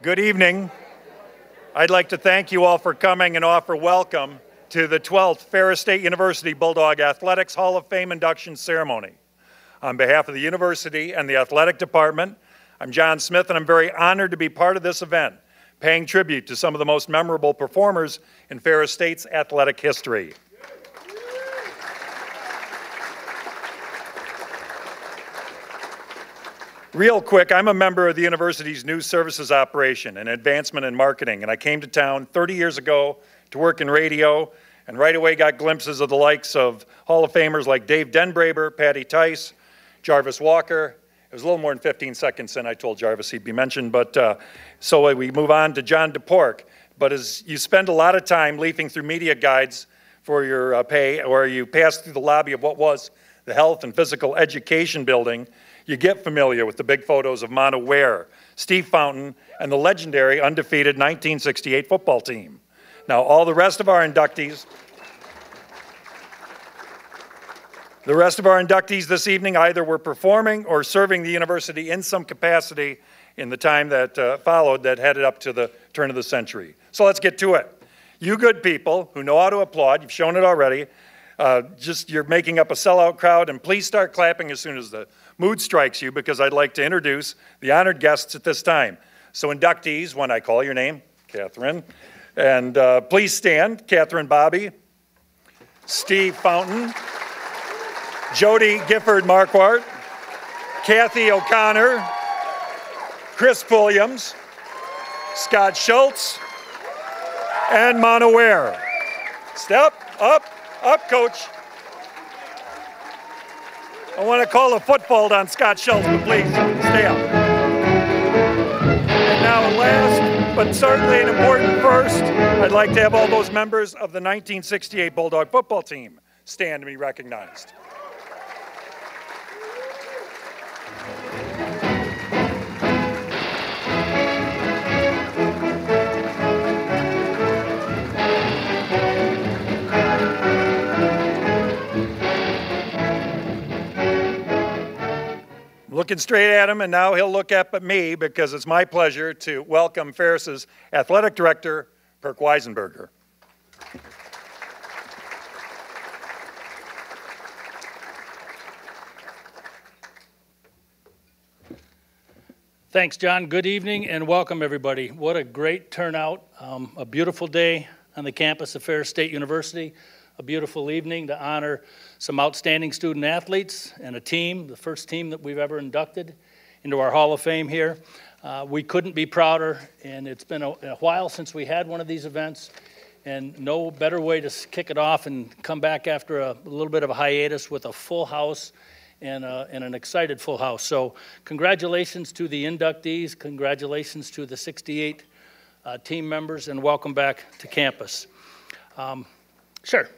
Good evening. I'd like to thank you all for coming and offer welcome to the 12th Ferris State University Bulldog Athletics Hall of Fame induction ceremony. On behalf of the university and the athletic department, I'm John Smith, and I'm very honored to be part of this event, paying tribute to some of the most memorable performers in Ferris State's athletic history. Real quick, I'm a member of the university's news services operation and advancement in marketing, and I came to town 30 years ago to work in radio, and right away got glimpses of the likes of Hall of Famers like Dave Denbraber, Patty Tice, Jarvis Walker. It was a little more than 15 seconds since I told Jarvis he'd be mentioned, but so we move on to John Perk. But as you spend a lot of time leafing through media guides for your pay, or you pass through the lobby of what was the Health and Physical Education building, you get familiar with the big photos of Mono Ware, Steve Fountain, and the legendary undefeated 1968 football team. Now, all the rest of our inductees, this evening either were performing or serving the university in some capacity in the time that followed that headed up to the turn of the century. So let's get to it. You good people who know how to applaud, you've shown it already, you're making up a sellout crowd, and please start clapping as soon as the mood strikes you, because I'd like to introduce the honored guests at this time. So inductees, when I call your name, Catherine, and please stand. Catherine Bobby, Steve Fountain, Jody Gifford Marquardt, Kathy O'Connor, Chris Williams, Scott Schultz, and Mono Ware. Step up, coach. I want to call a football on Scott Schultz, but please, stay up. And now last, but certainly an important first, I'd like to have all those members of the 1968 Bulldog football team stand to be recognized. Looking straight at him, and now he'll look up at me, because it's my pleasure to welcome Ferris's athletic director, Perk Weisenburger. Thanks, John. Good evening and welcome, everybody. What a great turnout. A beautiful day on the campus of Ferris State University. A beautiful evening to honor some outstanding student athletes and a team, the first team that we've ever inducted into our Hall of Fame here. We couldn't be prouder, and it's been a while since we had one of these events, and no better way to kick it off and come back after a little bit of a hiatus with a full house and an excited full house. So congratulations to the inductees, congratulations to the 68 team members, and welcome back to campus. Sure.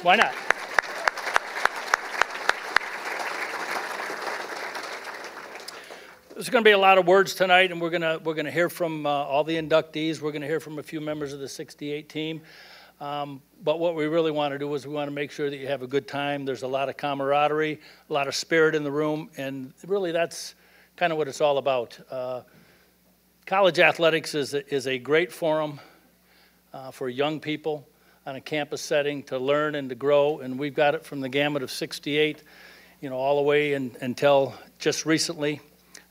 Why not? There's going to be a lot of words tonight, and we're going to hear from all the inductees. We're going to hear from a few members of the 68 team. But what we really want to do is we want to make sure that you have a good time. There's a lot of camaraderie, a lot of spirit in the room, and really that's kind of what it's all about. College athletics is a great forum for young people on a campus setting to learn and to grow, and we've got it from the gamut of 68, all the way until just recently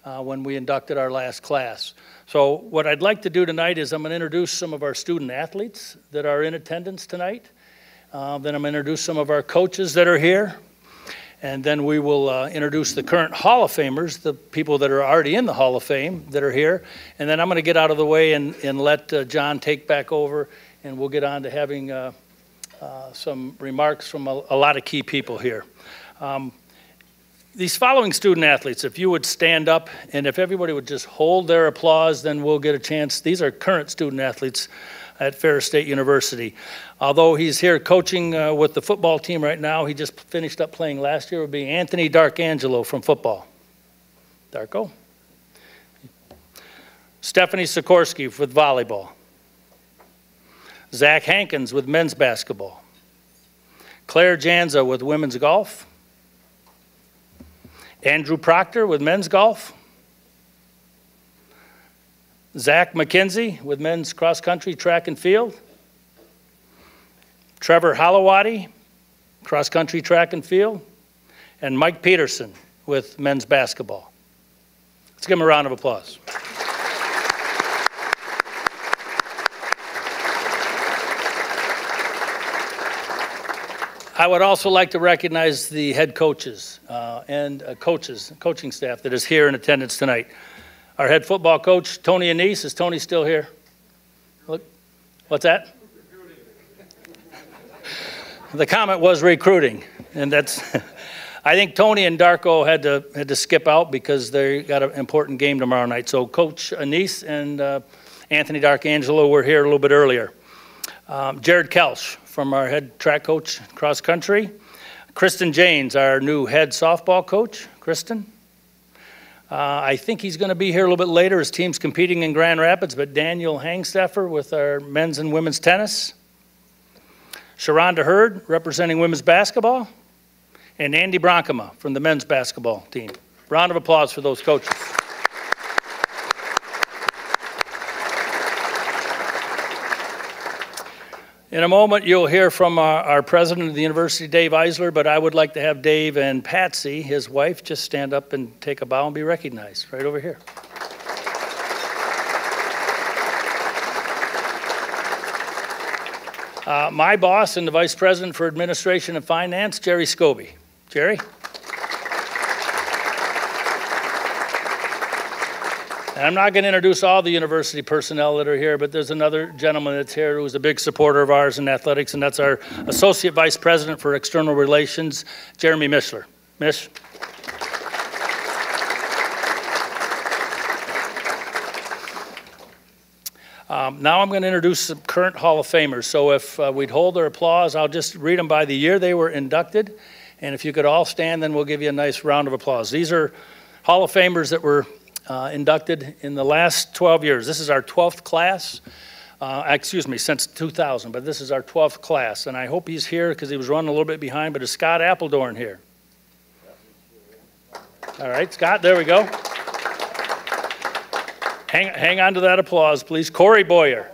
when we inducted our last class. So what I'd like to do tonight is I'm going to introduce some of our student athletes that are in attendance tonight. Then I'm going to introduce some of our coaches that are here, and then we will introduce the current Hall of Famers, the people that are already in the Hall of Fame that are here, and then I'm going to get out of the way and let John take back over, and we'll get on to having some remarks from a lot of key people here. These following student athletes, if you would stand up, and if everybody would just hold their applause, then we'll get a chance. These are current student athletes at Ferris State University. Although he's here coaching with the football team right now, he just finished up playing last year, would be Anthony Darkangelo from football. Darko. Stephanie Sikorsky with volleyball. Zach Hankins with men's basketball. Claire Janza with women's golf. Andrew Proctor with men's golf. Zach McKenzie with men's cross country, track and field. Trevor Holowati, cross country, track and field. And Mike Peterson with men's basketball. Let's give him a round of applause. I would also like to recognize the head coaches and coaching staff that is here in attendance tonight. Our head football coach, Tony Anise. Is Tony still here? Look, what's that? The comment was recruiting, and that's. I think Tony and Darko had to skip out because they got an important game tomorrow night. So Coach Anise and Anthony D'Arcangelo were here a little bit earlier. Jared Kelsch from our head track coach, cross country. Kristen Janes, our new head softball coach. Kristen. I think he's going to be here a little bit later. His team's competing in Grand Rapids, but Daniel Hangsteffer with our men's and women's tennis. Sharonda Hurd representing women's basketball. And Andy Bronkema from the men's basketball team. Round of applause for those coaches. In a moment, you'll hear from our president of the university, Dave Eisler, but I would like to have Dave and Patsy, his wife, just stand up and take a bow and be recognized right over here. My boss and the vice president for administration and finance, Jerry Scobie. Jerry? And I'm not going to introduce all the university personnel that are here, but there's another gentleman that's here who's a big supporter of ours in athletics, and that's our Associate Vice President for External Relations, Jeremy Mishler. Mish? Now I'm going to introduce some current Hall of Famers. So if we'd hold their applause, I'll just read them by the year they were inducted. And if you could all stand, then we'll give you a nice round of applause. These are Hall of Famers that were inducted in the last 12 years. This is our 12th class, since 2000, but this is our 12th class. And I hope he's here because he was running a little bit behind, but is Scott Appledorn here? All right, Scott, there we go. Hang on to that applause, please. Corey Boyer.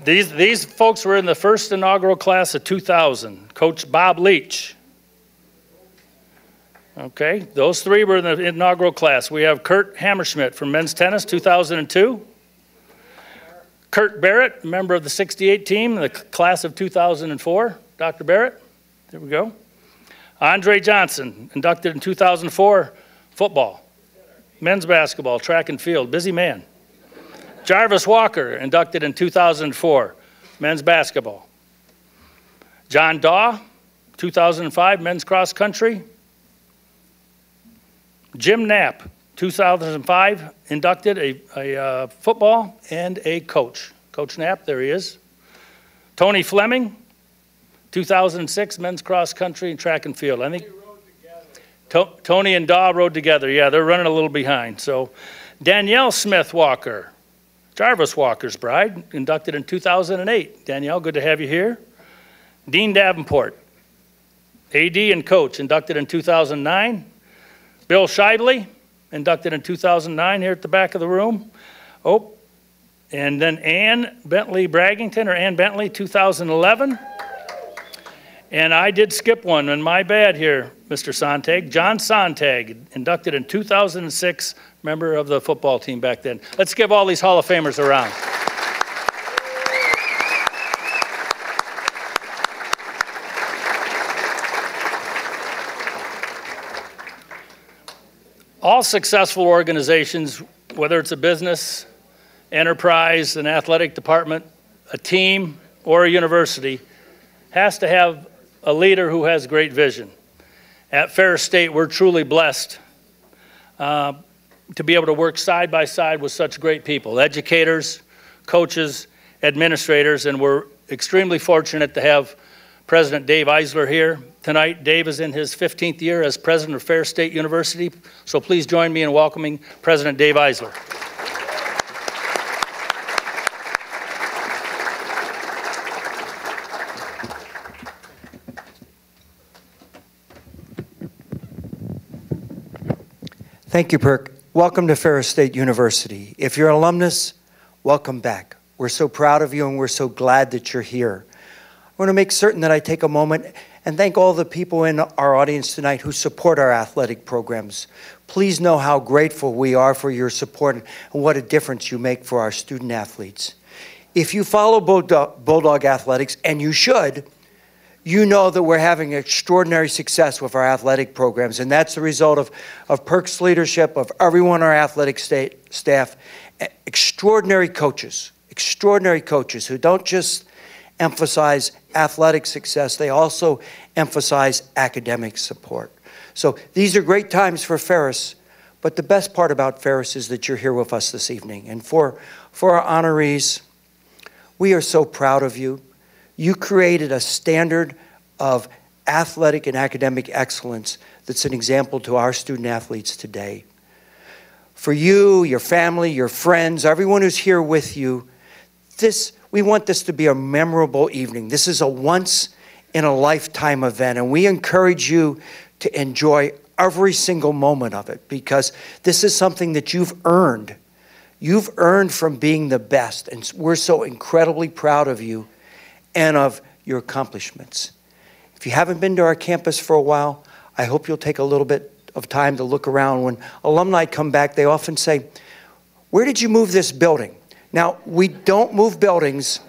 These folks were in the first inaugural class of 2000. Coach Bob Leach. Okay, those three were in the inaugural class. We have Kurt Hammerschmidt from men's tennis, 2002. Kurt Barrett, member of the 68 team, the class of 2004. Dr. Barrett, there we go. Andre Johnson, inducted in 2004, football. Men's basketball, track and field, busy man. Jarvis Walker, inducted in 2004, men's basketball. John Daw, 2005, men's cross country. Jim Knapp, 2005, inducted a football and a coach. Coach Knapp, there he is. Tony Fleming, 2006, men's cross country and track and field. I think Tony and Daw rode together. Yeah, they're running a little behind. So Danielle Smith Walker, Jarvis Walker's bride, inducted in 2008. Danielle, good to have you here. Dean Davenport, AD and coach, inducted in 2009. Bill Shively, inducted in 2009 here at the back of the room. Oh, and then Ann Bentley Braggington, or Ann Bentley, 2011. And I did skip one, and my bad here, Mr. Sontag. John Sontag, inducted in 2006, member of the football team back then. Let's give all these Hall of Famers a round. All successful organizations, whether it's a business, enterprise, an athletic department, a team, or a university, has to have a leader who has great vision. At Ferris State, we're truly blessed to be able to work side by side with such great people, educators, coaches, administrators, and we're extremely fortunate to have President Dave Eisler here tonight. Dave is in his 15th year as president of Ferris State University, so please join me in welcoming President Dave Eisler. Thank you, Perk. Welcome to Ferris State University. If you're an alumnus, welcome back. We're so proud of you and we're so glad that you're here. I want to make certain that I take a moment and thank all the people in our audience tonight who support our athletic programs. Please know how grateful we are for your support and what a difference you make for our student athletes. If you follow Bulldog Athletics, and you should, you know that we're having extraordinary success with our athletic programs, and that's the result of Perk's leadership, of everyone on our athletic staff, extraordinary coaches who don't just emphasize athletic success, they also emphasize academic support. So these are great times for Ferris, but the best part about Ferris is that you're here with us this evening. And for our honorees, we are so proud of you. You created a standard of athletic and academic excellence that's an example to our student athletes today. For you, your family, your friends, everyone who's here with you, we want this to be a memorable evening. This is a once-in-a-lifetime event, and we encourage you to enjoy every single moment of it because this is something that you've earned. You've earned from being the best, and we're so incredibly proud of you and of your accomplishments. If you haven't been to our campus for a while, I hope you'll take a little bit of time to look around. When alumni come back, they often say, "Where did you move this building?" Now, we don't move buildings,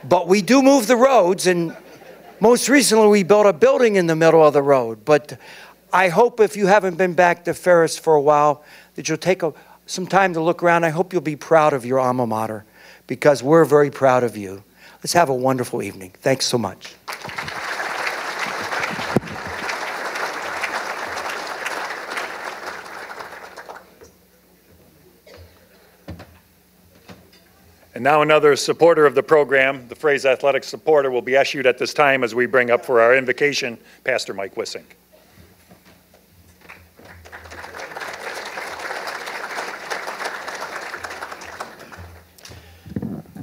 but we do move the roads, and most recently we built a building in the middle of the road. But I hope if you haven't been back to Ferris for a while that you'll take some time to look around. I hope you'll be proud of your alma mater because we're very proud of you. Let's have a wonderful evening. Thanks so much. And now another supporter of the program, the phrase athletic supporter, will be issued at this time as we bring up for our invocation Pastor Mike Wissink.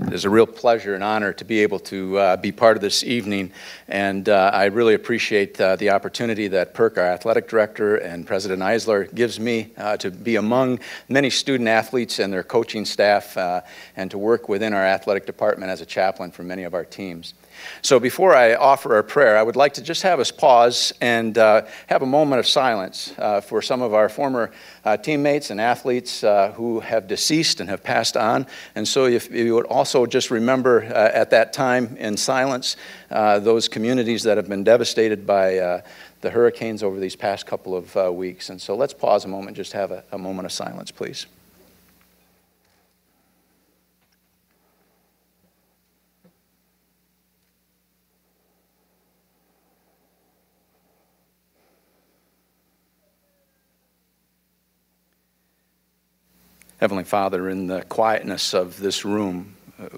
It is a real pleasure and honor to be able to be part of this evening, and I really appreciate the opportunity that Perk, our athletic director, and President Eisler gives me to be among many student athletes and their coaching staff and to work within our athletic department as a chaplain for many of our teams. So before I offer our prayer, I would like to just have us pause and have a moment of silence for some of our former teammates and athletes who have deceased and have passed on. And so if you would also just remember at that time in silence those communities that have been devastated by the hurricanes over these past couple of weeks. And so let's pause a moment, just have a moment of silence, please. Heavenly Father, in the quietness of this room,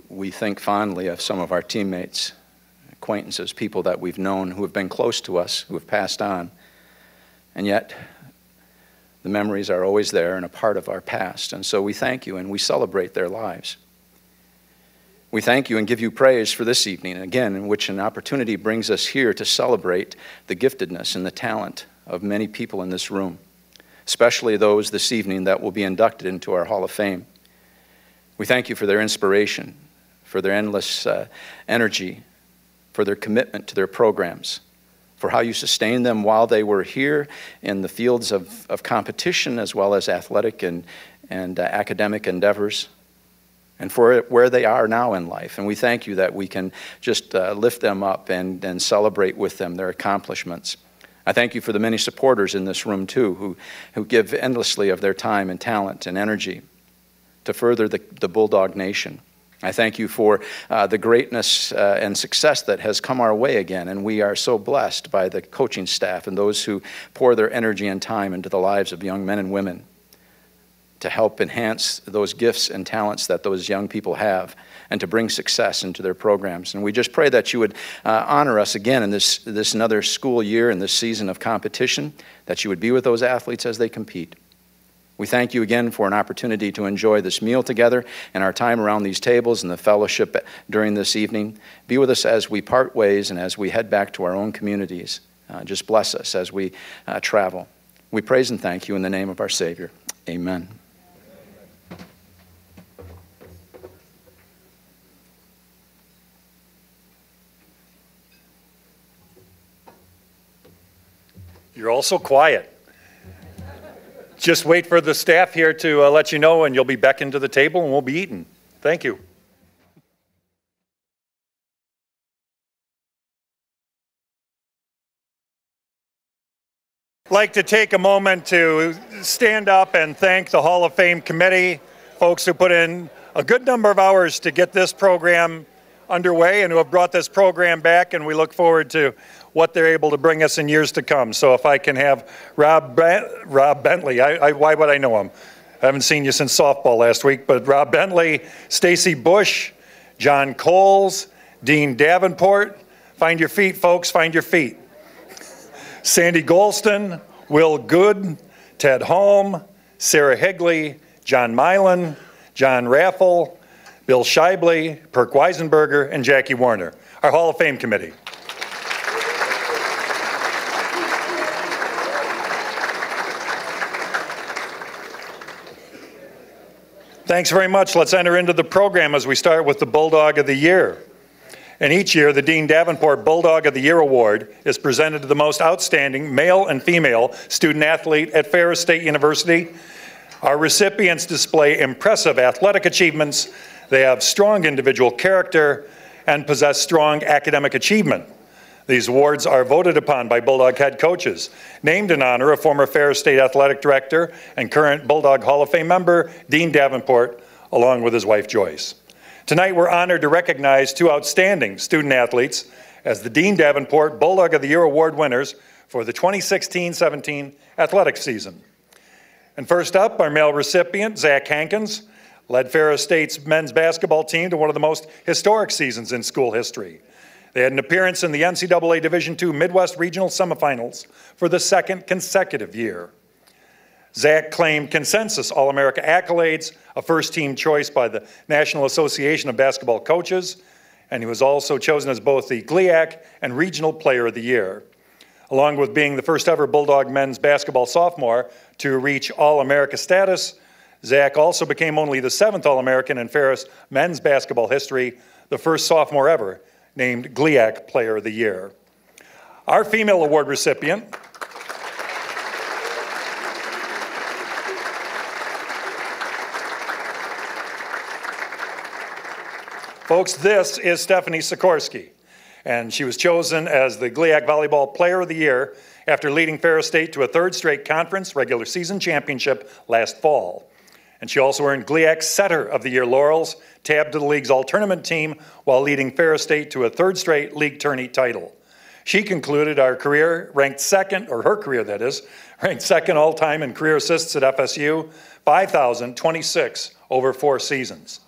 we think fondly of some of our teammates, acquaintances, people that we've known who have been close to us, who have passed on. And yet, the memories are always there and a part of our past. And so we thank you and we celebrate their lives. We thank you and give you praise for this evening, again, in which an opportunity brings us here to celebrate the giftedness and the talent of many people in this room, especially those this evening that will be inducted into our Hall of Fame. We thank you for their inspiration, for their endless energy, for their commitment to their programs, for how you sustained them while they were here in the fields of competition as well as athletic and academic endeavors, and for where they are now in life. And we thank you that we can just lift them up and celebrate with them their accomplishments. I thank you for the many supporters in this room, too, who give endlessly of their time and talent and energy to further the Bulldog Nation. I thank you for the greatness and success that has come our way again, and we are so blessed by the coaching staff and those who pour their energy and time into the lives of young men and women to help enhance those gifts and talents that those young people have and to bring success into their programs. And we just pray that you would honor us again in this another school year, in this season of competition, that you would be with those athletes as they compete. We thank you again for an opportunity to enjoy this meal together and our time around these tables and the fellowship during this evening. Be with us as we part ways and as we head back to our own communities. Just bless us as we travel. We praise and thank you in the name of our Savior. Amen. You're all so quiet. Just wait for the staff here to let you know, and you'll be back into the table and we'll be eating. Thank you. I'd like to take a moment to stand up and thank the Hall of Fame committee, folks who put in a good number of hours to get this program underway and who have brought this program back, and we look forward to what they're able to bring us in years to come. So if I can have Rob Bentley, why would I know him? I haven't seen you since softball last week, but Rob Bentley, Stacy Bush, John Coles, Dean Davenport. Find your feet, folks, find your feet. Sandy Golston, Will Good, Ted Holm, Sarah Higley, John Milan, John Raffel, Bill Shively, Perk Weisenburger, and Jackie Warner, our Hall of Fame committee. Thanks very much. Let's enter into the program as we start with the Bulldog of the Year. And each year, the Dean Davenport Bulldog of the Year Award is presented to the most outstanding male and female student athlete at Ferris State University. Our recipients display impressive athletic achievements. They have strong individual character and possess strong academic achievement. These awards are voted upon by Bulldog head coaches, named in honor of former Ferris State Athletic Director and current Bulldog Hall of Fame member, Dean Davenport, along with his wife, Joyce. Tonight, we're honored to recognize two outstanding student athletes as the Dean Davenport Bulldog of the Year Award winners for the 2016-17 athletic season. And first up, our male recipient, Zach Hankins, led Ferris State's men's basketball team to one of the most historic seasons in school history. They had an appearance in the NCAA Division II Midwest Regional Semifinals for the second consecutive year. Zach claimed consensus All-America accolades, a first-team choice by the National Association of Basketball Coaches, and he was also chosen as both the GLIAC and Regional Player of the Year. Along with being the first ever Bulldog men's basketball sophomore to reach All-America status, Zach also became only the 7th All-American in Ferris men's basketball history, the first sophomore ever named GLIAC Player of the Year. Our female award recipient, folks, this is Stephanie Sikorsky, and she was chosen as the GLIAC Volleyball Player of the Year after leading Ferris State to a third straight conference regular season championship last fall. And she also earned GLIAC Setter of the Year laurels, tabbed to the league's all-tournament team while leading Ferris State to a third straight league tourney title. She concluded our career ranked second, or her career that is, ranked second all-time in career assists at FSU, 5,026 over 4 seasons.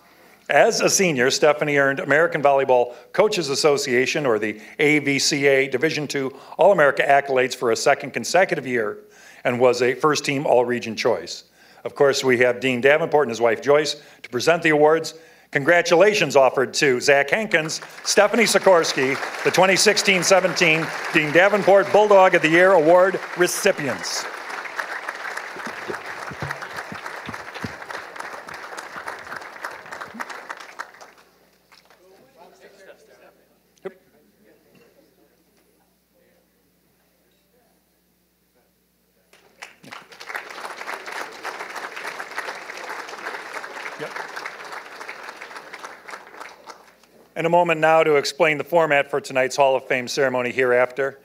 As a senior, Stephanie earned American Volleyball Coaches Association, or the AVCA Division II All-America accolades for a second consecutive year and was a first-team all-region choice. Of course, we have Dean Davenport and his wife Joyce to present the awards. Congratulations offered to Zach Hankins, Stephanie Sikorsky, the 2016-17 Dean Davenport Bulldog of the Year Award recipients. In a moment now to explain the format for tonight's Hall of Fame ceremony hereafter.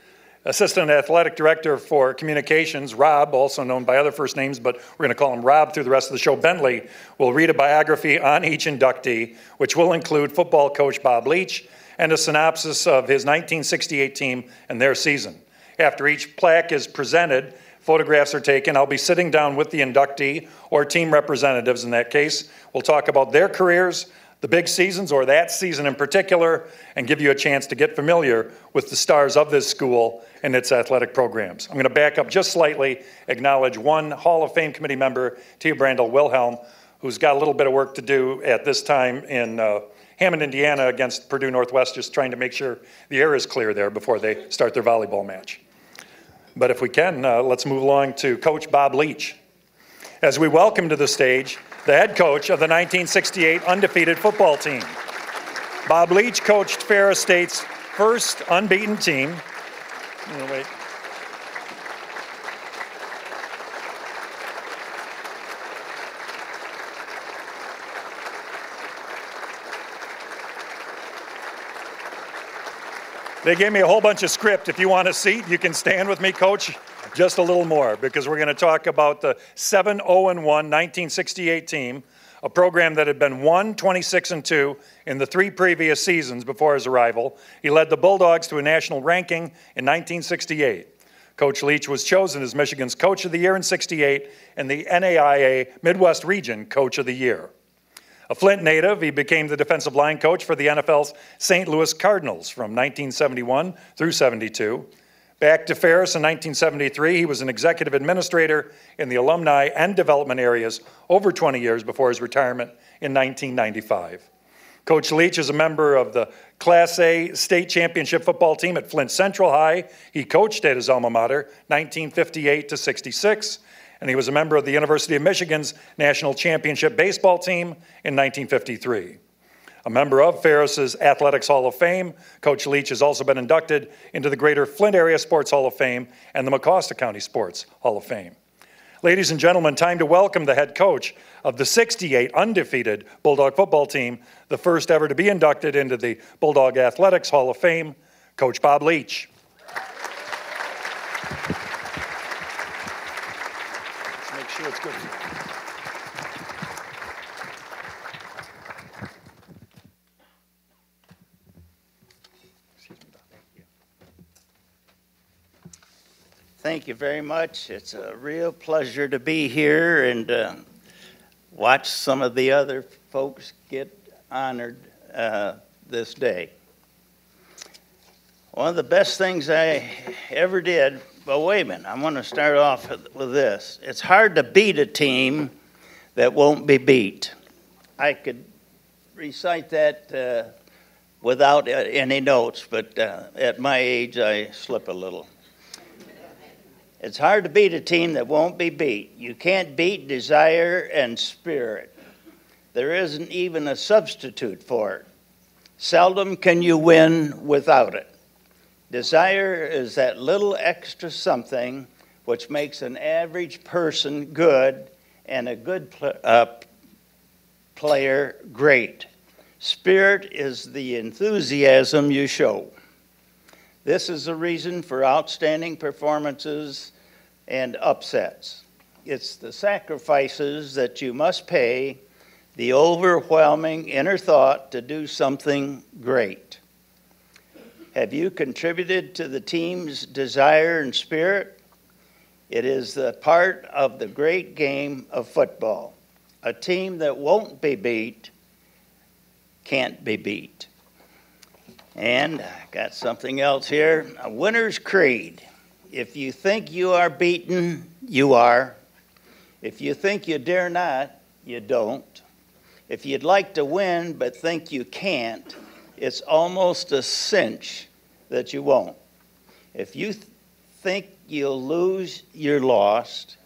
Assistant Athletic Director for Communications, Rob, also known by other first names, but we're going to call him Rob through the rest of the show, Bentley, will read a biography on each inductee, which will include football coach Bob Leach and a synopsis of his 1968 team and their season. After each plaque is presented, photographs are taken. I'll be sitting down with the inductee or team representatives in that case. We'll talk about their careers, the big seasons, or that season in particular, and give you a chance to get familiar with the stars of this school and its athletic programs. I'm going to back up just slightly, acknowledge one Hall of Fame committee member, Tia Brandel Wilhelm, who's got a little bit of work to do at this time in Hammond, Indiana against Purdue Northwest, just trying to make sure the air is clear there before they start their volleyball match. But if we can, let's move along to Coach Bob Leach. as we welcome to the stage the head coach of the 1968 undefeated football team. Bob Leach coached Ferris State's first unbeaten team. Wait. They gave me a whole bunch of script. If you want a seat, you can stand with me, Coach, just a little more, because we're going to talk about the 7-0-1 1968 team, a program that had been 1-26-2 in the 3 previous seasons before his arrival. He led the Bulldogs to a national ranking in 1968. Coach Leach was chosen as Michigan's Coach of the Year in '68 and the NAIA Midwest Region Coach of the Year. A Flint native, he became the defensive line coach for the NFL's St. Louis Cardinals from 1971 through '72. Back to Ferris in 1973, he was an executive administrator in the alumni and development areas over 20 years before his retirement in 1995. Coach Leach is a member of the Class A state championship football team at Flint Central High. He coached at his alma mater 1958 to '66. And he was a member of the University of Michigan's national championship baseball team in 1953. A member of Ferris's Athletics Hall of Fame, Coach Leach has also been inducted into the Greater Flint Area Sports Hall of Fame and the Mecosta County Sports Hall of Fame. Ladies and gentlemen, time to welcome the head coach of the '68 undefeated Bulldog football team, the first ever to be inducted into the Bulldog Athletics Hall of Fame, Coach Bob Leach. It's good. Thank you very much. It's a real pleasure to be here and watch some of the other folks get honored this day. One of the best things I ever did. Well, wait a minute. I want to start off with this. It's hard to beat a team that won't be beat. I could recite that without any notes, but at my age, I slip a little. It's hard to beat a team that won't be beat. You can't beat desire and spirit. There isn't even a substitute for it. Seldom can you win without it. Desire is that little extra something which makes an average person good and a good player great. Spirit is the enthusiasm you show. This is the reason for outstanding performances and upsets. It's the sacrifices that you must pay, the overwhelming inner thought to do something great. Have you contributed to the team's desire and spirit? It is the part of the great game of football. A team that won't be beat can't be beat. And I got something else here, a winner's creed. If you think you are beaten, you are. If you think you dare not, you don't. If you'd like to win but think you can't, it's almost a cinch that you won't. If you think you'll lose, you're lost.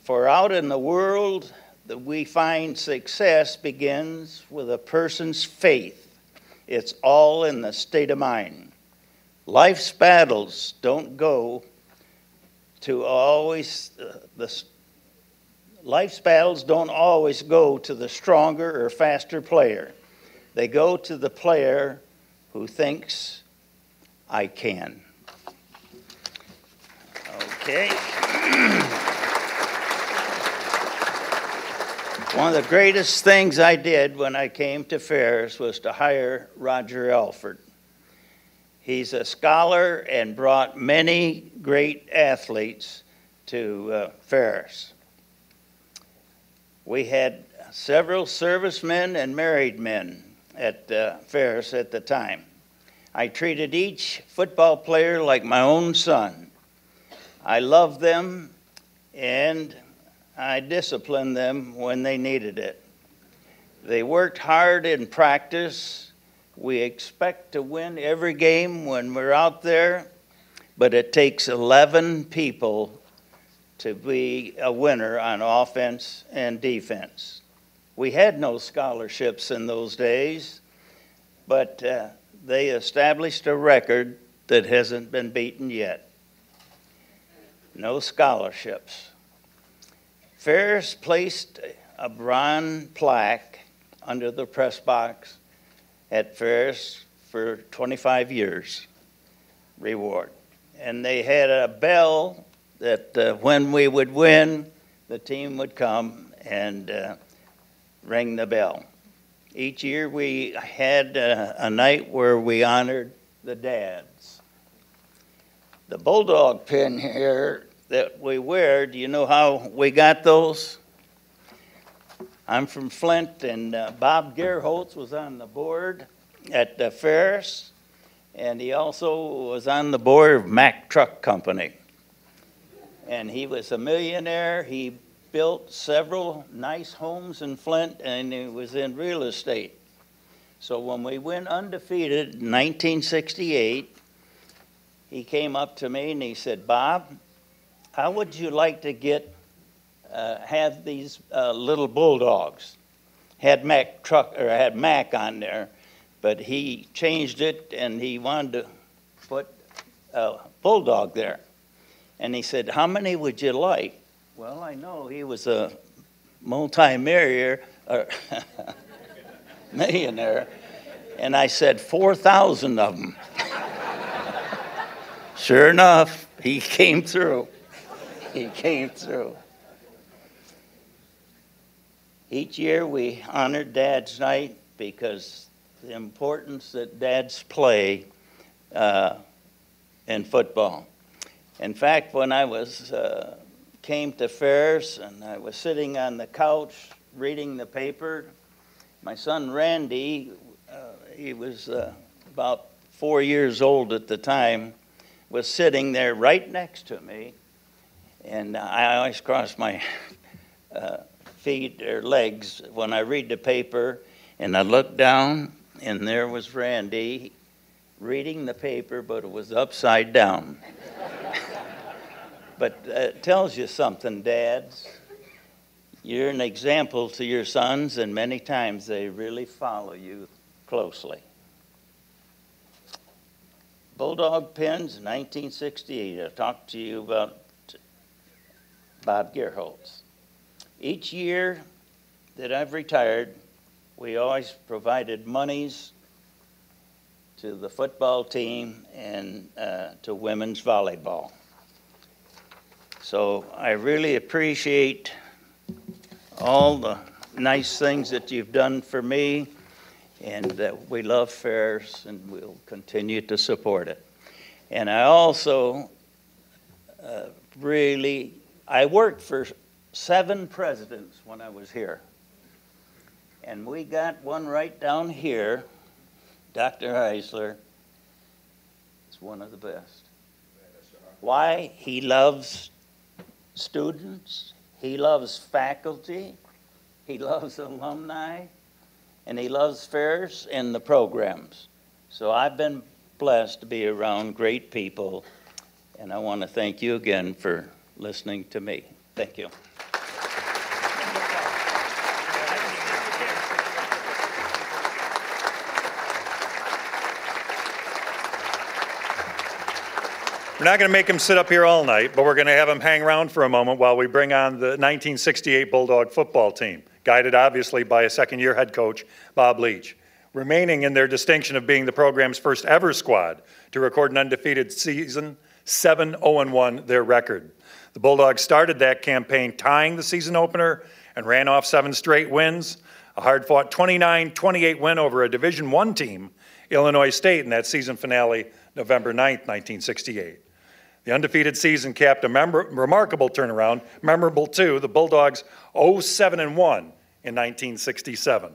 For out in the world, we find success begins with a person's faith. It's all in the state of mind. Life's battles don't go to always life's battles don't always go to the stronger or faster player. They go to the player who thinks, I can. Okay. One of the greatest things I did when I came to Ferris was to hire Roger Alford. He's a scholar and brought many great athletes to Ferris. We had several servicemen and married men at Ferris at the time. I treated each football player like my own son. I loved them and I disciplined them when they needed it. They worked hard in practice. We expect to win every game when we're out there, but it takes 11 people to be a winner on offense and defense. We had no scholarships in those days, but they established a record that hasn't been beaten yet. No scholarships. Ferris placed a bronze plaque under the press box at Ferris for 25 years reward. And they had a bell that when we would win, the team would come and ring the bell. Each year we had a night where we honored the dads. The bulldog pin here that we wear, do you know how we got those? I'm from Flint, and Bob Gerholtz was on the board at Ferris, and he also was on the board of Mack Truck Company. And he was a millionaire. He built several nice homes in Flint, and he was in real estate. So when we went undefeated in 1968, he came up to me and he said, "Bob, how would you like to have these little bulldogs?" Had Mack on there, but he changed it and he wanted to put a bulldog there. And he said, "How many would you like?" Well, I know he was a multi-millionaire, millionaire, and I said 4,000 of them. Sure enough, he came through. He came through. Each year we honored Dad's Night because the importance that dads play in football. In fact, when I came to Ferris and I was sitting on the couch reading the paper, my son Randy, he was about 4 years old at the time, was sitting there right next to me, and I always cross my feet or legs when I read the paper, and I looked down, and there was Randy reading the paper, but it was upside down. But it tells you something, dads. You're an example to your sons, and many times they really follow you closely. Bulldog pins, 1968. I talked to you about Bob Gerholtz. Each year that I've retired, we always provided monies to the football team and to women's volleyball. So I really appreciate all the nice things that you've done for me, and we love Ferris and we'll continue to support it. And I also I worked for 7 presidents when I was here. And we got one right down here, Dr. Heisler. It's one of the best. Why? He loves students, he loves faculty, he loves alumni, and he loves Ferris and the programs. So I've been blessed to be around great people, and I want to thank you again for listening to me. Thank you. We're not going to make him sit up here all night, but we're going to have him hang around for a moment while we bring on the 1968 Bulldog football team, guided obviously by a second-year head coach, Bob Leach, remaining in their distinction of being the program's first ever squad to record an undefeated season, 7-0-1 their record. The Bulldogs started that campaign tying the season opener and ran off 7 straight wins, a hard-fought 29-28 win over a Division I team, Illinois State, in that season finale, November 9th, 1968. The undefeated season capped a remarkable turnaround, memorable too, the Bulldogs 0-7-1 in 1967.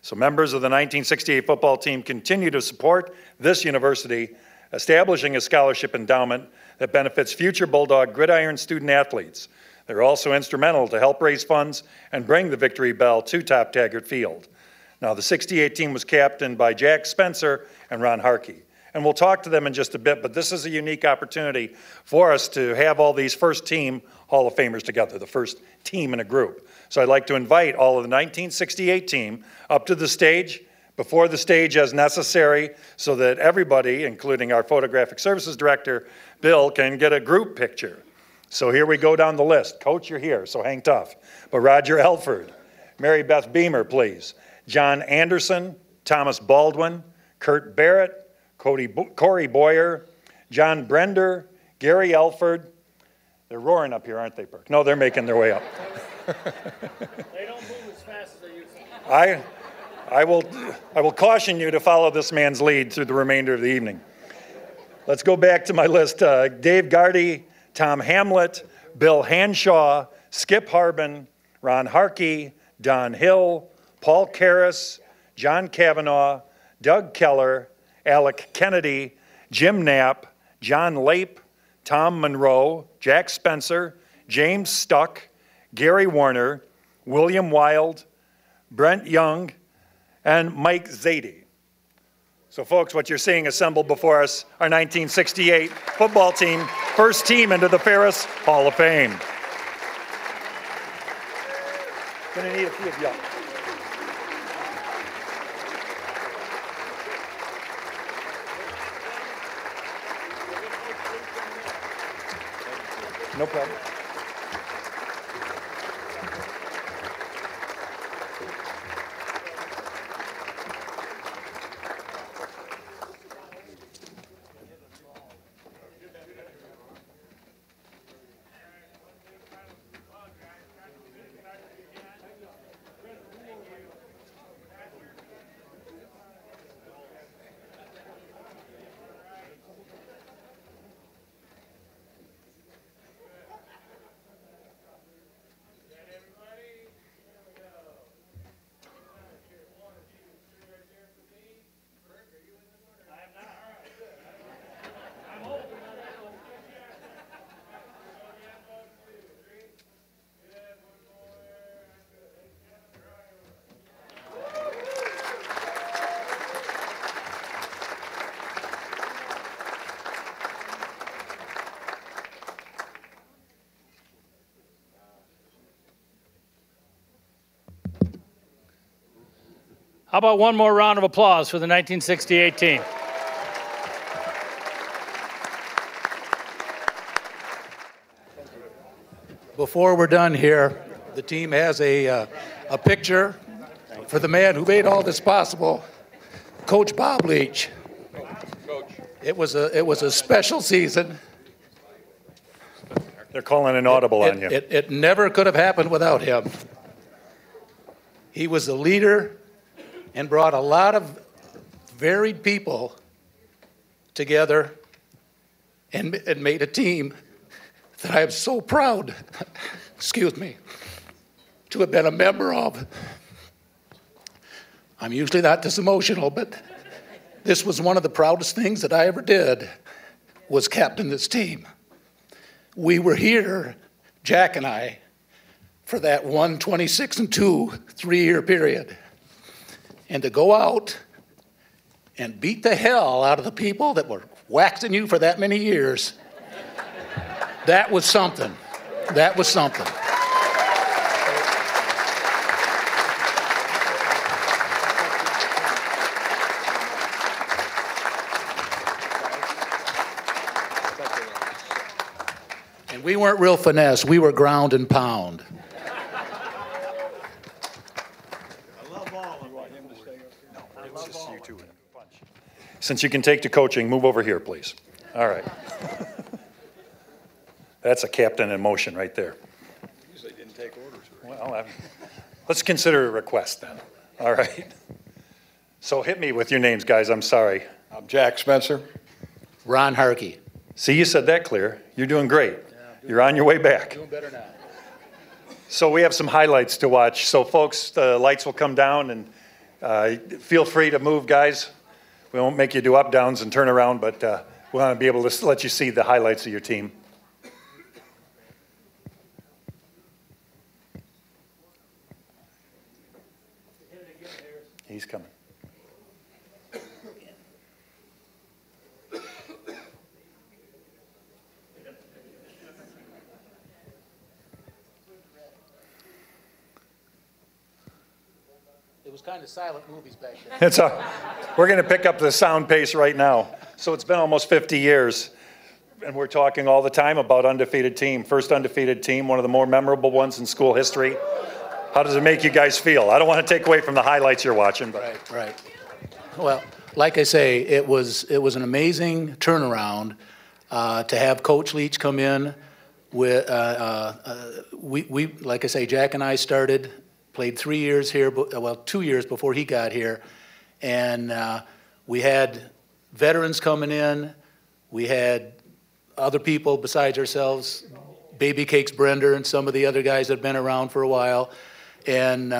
So members of the 1968 football team continue to support this university, establishing a scholarship endowment that benefits future Bulldog gridiron student athletes. They're also instrumental to help raise funds and bring the Victory Bell to Top Taggart Field. Now, the 68 team was captained by Jack Spencer and Ron Harkey. and we'll talk to them in just a bit, but this is a unique opportunity for us to have all these first-team Hall of Famers together, the first team in a group. So I'd like to invite all of the 1968 team up to the stage, before the stage as necessary, so that everybody, including our photographic services director, Bill, can get a group picture. So here we go down the list. Coach, you're here, so hang tough. But Roger Elford, Mary Beth Beamer, please. John Anderson, Thomas Baldwin, Kurt Barrett, Corey Boyer, John Brender, Gary Elford. They're roaring up here, aren't they, Perk? No, they're making their way up. They don't move as fast as they used to. I will caution you to follow this man's lead through the remainder of the evening. Let's go back to my list. Dave Gardy, Tom Hamlet, Bill Hanshaw, Skip Harbin, Ron Harkey, Don Hill, Paul Karras, John Kavanaugh, Doug Keller, Alec Kennedy, Jim Knapp, John Lape, Tom Monroe, Jack Spencer, James Stuck, Gary Warner, William Wild, Brent Young, and Mike Zadie. So folks, what you're seeing assembled before us, our 1968 football team, first team into the Ferris Hall of Fame. Gonna need a few of y'all. No problem. How about one more round of applause for the 1968 team? Before we're done here, the team has a picture for the man who made all this possible, Coach Bob Leach. It was a special season. They're calling an audible on you. It never could have happened without him. He was a leader and brought a lot of varied people together and made a team that I am so proud, excuse me, to have been a member of. I'm usually not this emotional, but this was one of the proudest things that I ever did, was captain this team. We were here, Jack and I, for that 26-2 3-year period. And to go out and beat the hell out of the people that were waxing you for that many years, that was something. That was something. And we weren't real finesse. We were ground and pound. Since you can take to coaching, move over here, please. All right. That's a captain in motion right there. Usually didn't take orders. Well, let's consider it a request then. All right. So hit me with your names, guys. I'm sorry. I'm Jack Spencer. Ron Harkey. See, you said that clear. You're doing great. You're on your way back. Doing better now. So we have some highlights to watch. So folks, the lights will come down, and feel free to move, guys. We won't make you do up, downs, and turn around, but we want to be able to let you see the highlights of your team. He's coming. was kind of silent movies back then. We're going to pick up the sound pace right now. So it's been almost 50 years, and we're talking all the time about undefeated team. First undefeated team, one of the more memorable ones in school history. How does it make you guys feel? I don't want to take away from the highlights you're watching. But. Right. Well, like I say, it was an amazing turnaround to have Coach Leach come in. With we like I say, Jack and I played 3 years here, well, 2 years before he got here, and we had veterans coming in. We had other people besides ourselves, Baby Cakes Brender and some of the other guys that had been around for a while, and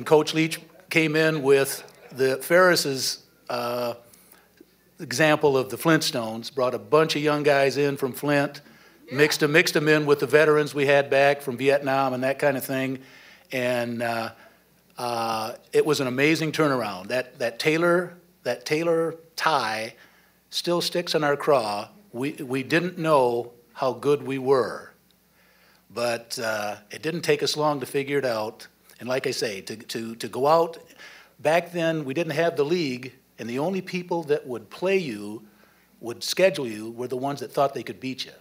Coach Leach came in with the Ferris's example of the Flintstones, brought a bunch of young guys in from Flint, mixed them in with the veterans we had back from Vietnam and that kind of thing, and it was an amazing turnaround. That Taylor tie still sticks in our craw. We didn't know how good we were, but it didn't take us long to figure it out. And like I say, to go out, back then we didn't have the league, and the only people that would play you, would schedule you, were the ones that thought they could beat you.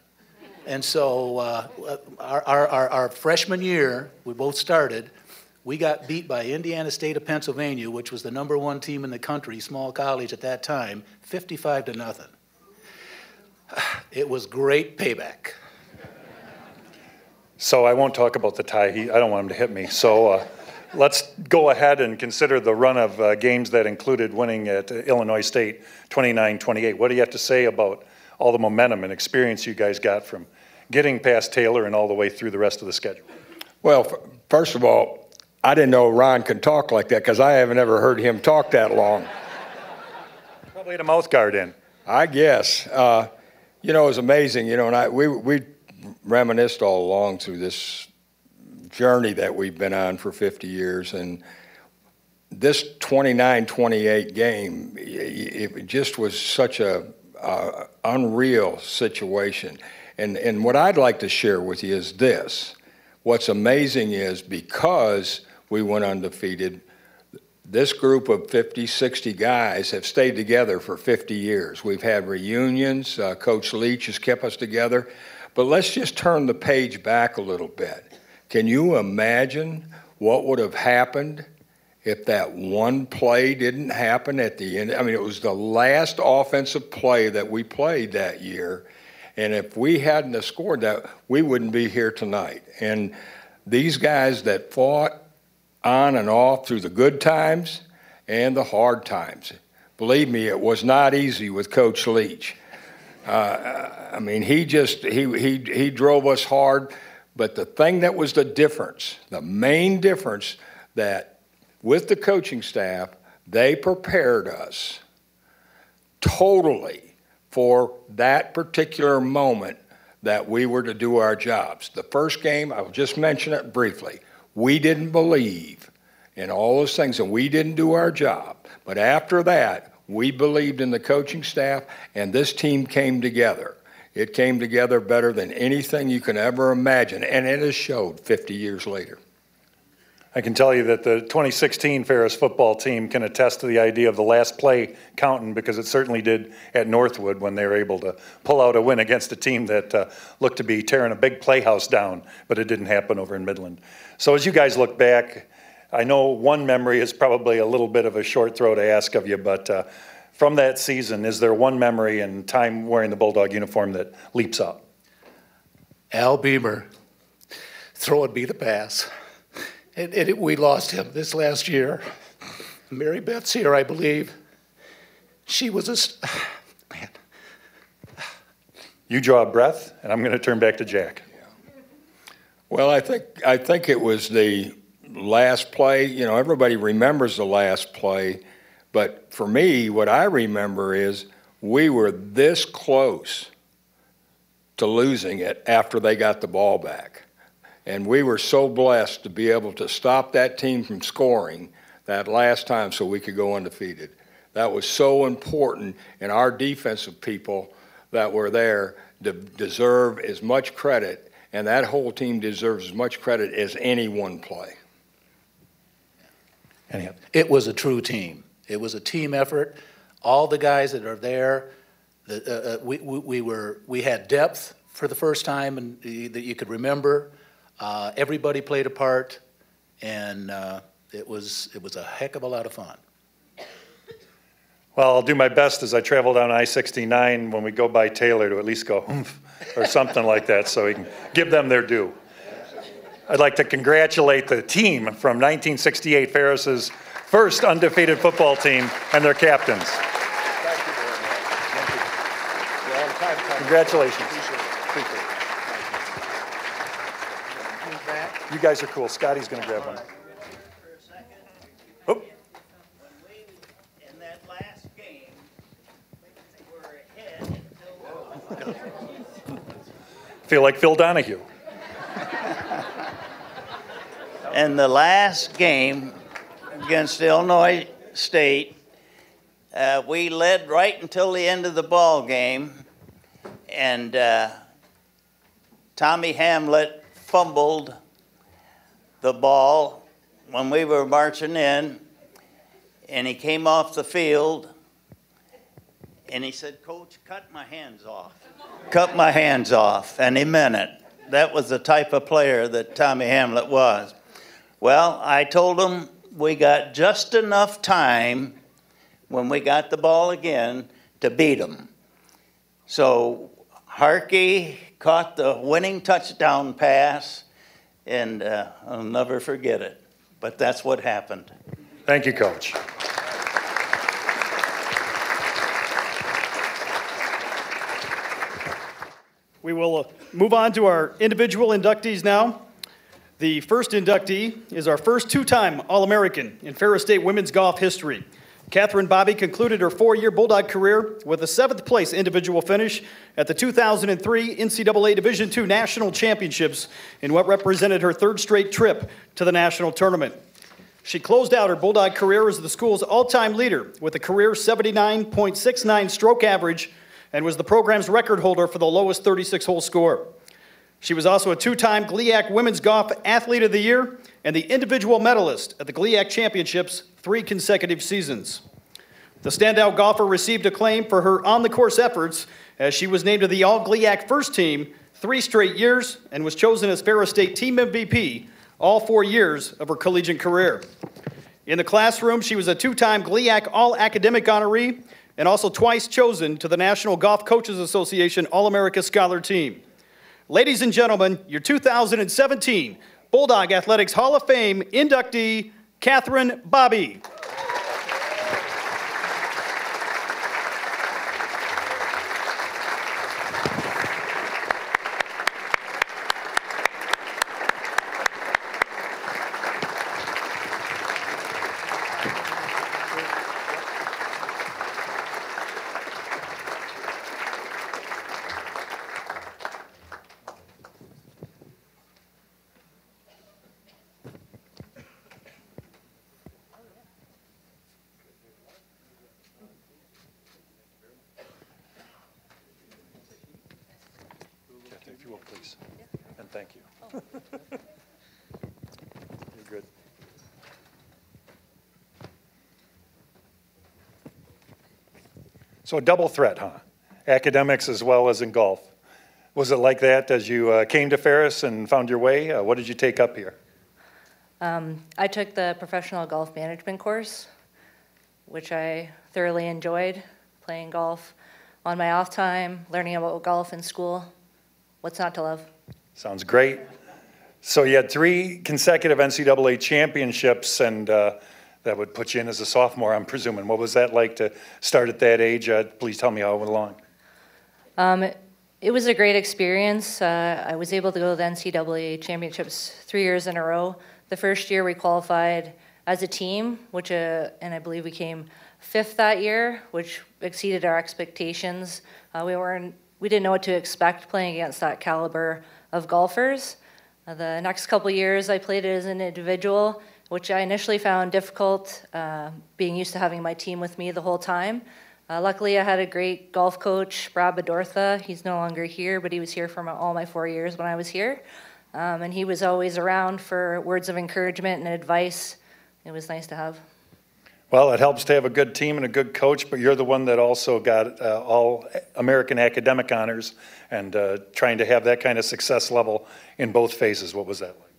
And so our freshman year, we both started, we got beat by Indiana State of Pennsylvania, which was the #1 team in the country, small college at that time, 55-0. It was great payback. So I won't talk about the tie. I don't want him to hit me. So let's go ahead and consider the run of games that included winning at Illinois State 29-28. What do you have to say about all the momentum and experience you guys got from getting past Taylor and all the way through the rest of the schedule? Well, first of all, I didn't know Ron could talk like that because I haven't ever heard him talk that long. Probably had a mouth guard in. I guess. It was amazing, and we reminisced all along through this journey that we've been on for 50 years, and this 29-28 game, it just was such a unreal situation. And what I'd like to share with you is this. What's amazing is because we went undefeated, this group of 50, 60 guys have stayed together for 50 years. We've had reunions. Coach Leach has kept us together. But let's just turn the page back a little bit. Can you imagine what would have happened if that one play didn't happen at the end? I mean, it was the last offensive play that we played that year. And if we hadn't have scored that, we wouldn't be here tonight. And these guys that fought on and off through the good times and the hard times, believe me, it was not easy with Coach Leach. I mean, he drove us hard. But the thing that was the difference, the main difference, that with the coaching staff, they prepared us totally for that particular moment that we were to do our jobs. The first game, I'll just mention it briefly. We didn't believe in all those things, and we didn't do our job. But after that, we believed in the coaching staff, and this team came together. It came together better than anything you can ever imagine, and it has showed 50 years later. I can tell you that the 2016 Ferris football team can attest to the idea of the last play counting, because it certainly did at Northwood when they were able to pull out a win against a team that looked to be tearing a big playhouse down, but it didn't happen over in Midland. So as you guys look back, I know one memory is probably a little bit of a short throw to ask of you, but from that season, is there one memory and time wearing the Bulldog uniform that leaps up? Al Beamer, throw it be the pass. We lost him this last year. Mary Beth's here, I believe. She was man. You draw a breath, and I'm going to turn back to Jack. Well, I think it was the last play. Everybody remembers the last play, but for me, what I remember is we were this close to losing it after they got the ball back. And we were so blessed to be able to stop that team from scoring that last time so we could go undefeated. That was so important, and our defensive people that were there deserve as much credit, and that whole team deserves as much credit as any one play. Anyhow, It was a true team. It was a team effort. All the guys that are there, we had depth for the first time and that you could remember. Everybody played a part, and it was a heck of a lot of fun. well, I'll do my best as I travel down I-69 when we go by Taylor to at least go humph or something like that so we can give them their due. I'd like to congratulate the team from 1968, Ferris's first undefeated football team, and their captains. Congratulations. You guys are cool. Scotty's going to grab one. Oh. In that last game, we're ahead until Feel like Phil Donahue. in the last game against Illinois State, we led right until the end of the ball game, and Tommy Hamlet fumbled the ball when we were marching in, and he came off the field, and he said, "Coach, cut my hands off. Cut my hands off," and he meant it. That was the type of player that Tommy Hamlet was. Well, I told him we got just enough time when we got the ball again to beat them. So Harkey caught the winning touchdown pass, and I'll never forget it. But that's what happened. Thank you, Coach. We will move on to our individual inductees now. The first inductee is our first two-time All-American in Ferris State women's golf history. Catherine Bobby concluded her 4-year Bulldog career with a 7th place individual finish at the 2003 NCAA Division II National Championships in what represented her 3rd straight trip to the national tournament. She closed out her Bulldog career as the school's all-time leader with a career 79.69 stroke average and was the program's record holder for the lowest 36-hole score. She was also a 2-time GLIAC Women's Golf Athlete of the Year and the individual medalist at the GLIAC Championships 3 consecutive seasons. The standout golfer received acclaim for her on-the-course efforts as she was named to the All-GLIAC First Team 3 straight years and was chosen as Ferris State Team MVP all 4 years of her collegiate career. In the classroom, she was a 2-time GLIAC All-Academic honoree and also twice chosen to the National Golf Coaches Association All-America Scholar Team. Ladies and gentlemen, your 2017 Bulldog Athletics Hall of Fame inductee, Catherine Bobby. If you will, please. And thank you. You're good. So a double threat, huh? Academics as well as in golf. Was it like that as you came to Ferris and found your way? What did you take up here? I took the professional golf management course, which I thoroughly enjoyed, playing golf on my off time, learning about golf in school. What's not to love? Sounds great. So you had 3 consecutive NCAA championships, and that would put you in as a sophomore, I'm presuming. What was that like to start at that age? Please tell me how it went along. It was a great experience. I was able to go to the NCAA championships 3 years in a row. The first year we qualified as a team, which and I believe we came 5th that year, which exceeded our expectations. We didn't know what to expect playing against that caliber of golfers. The next couple years I played as an individual, which I initially found difficult, being used to having my team with me the whole time. Luckily I had a great golf coach, Brad Bedortha. He's no longer here, but he was here for all my 4 years when I was here. And he was always around for words of encouragement and advice, it was nice to have. Well, it helps to have a good team and a good coach, but you're the one that also got all American academic honors and trying to have that kind of success level in both phases. What was that like?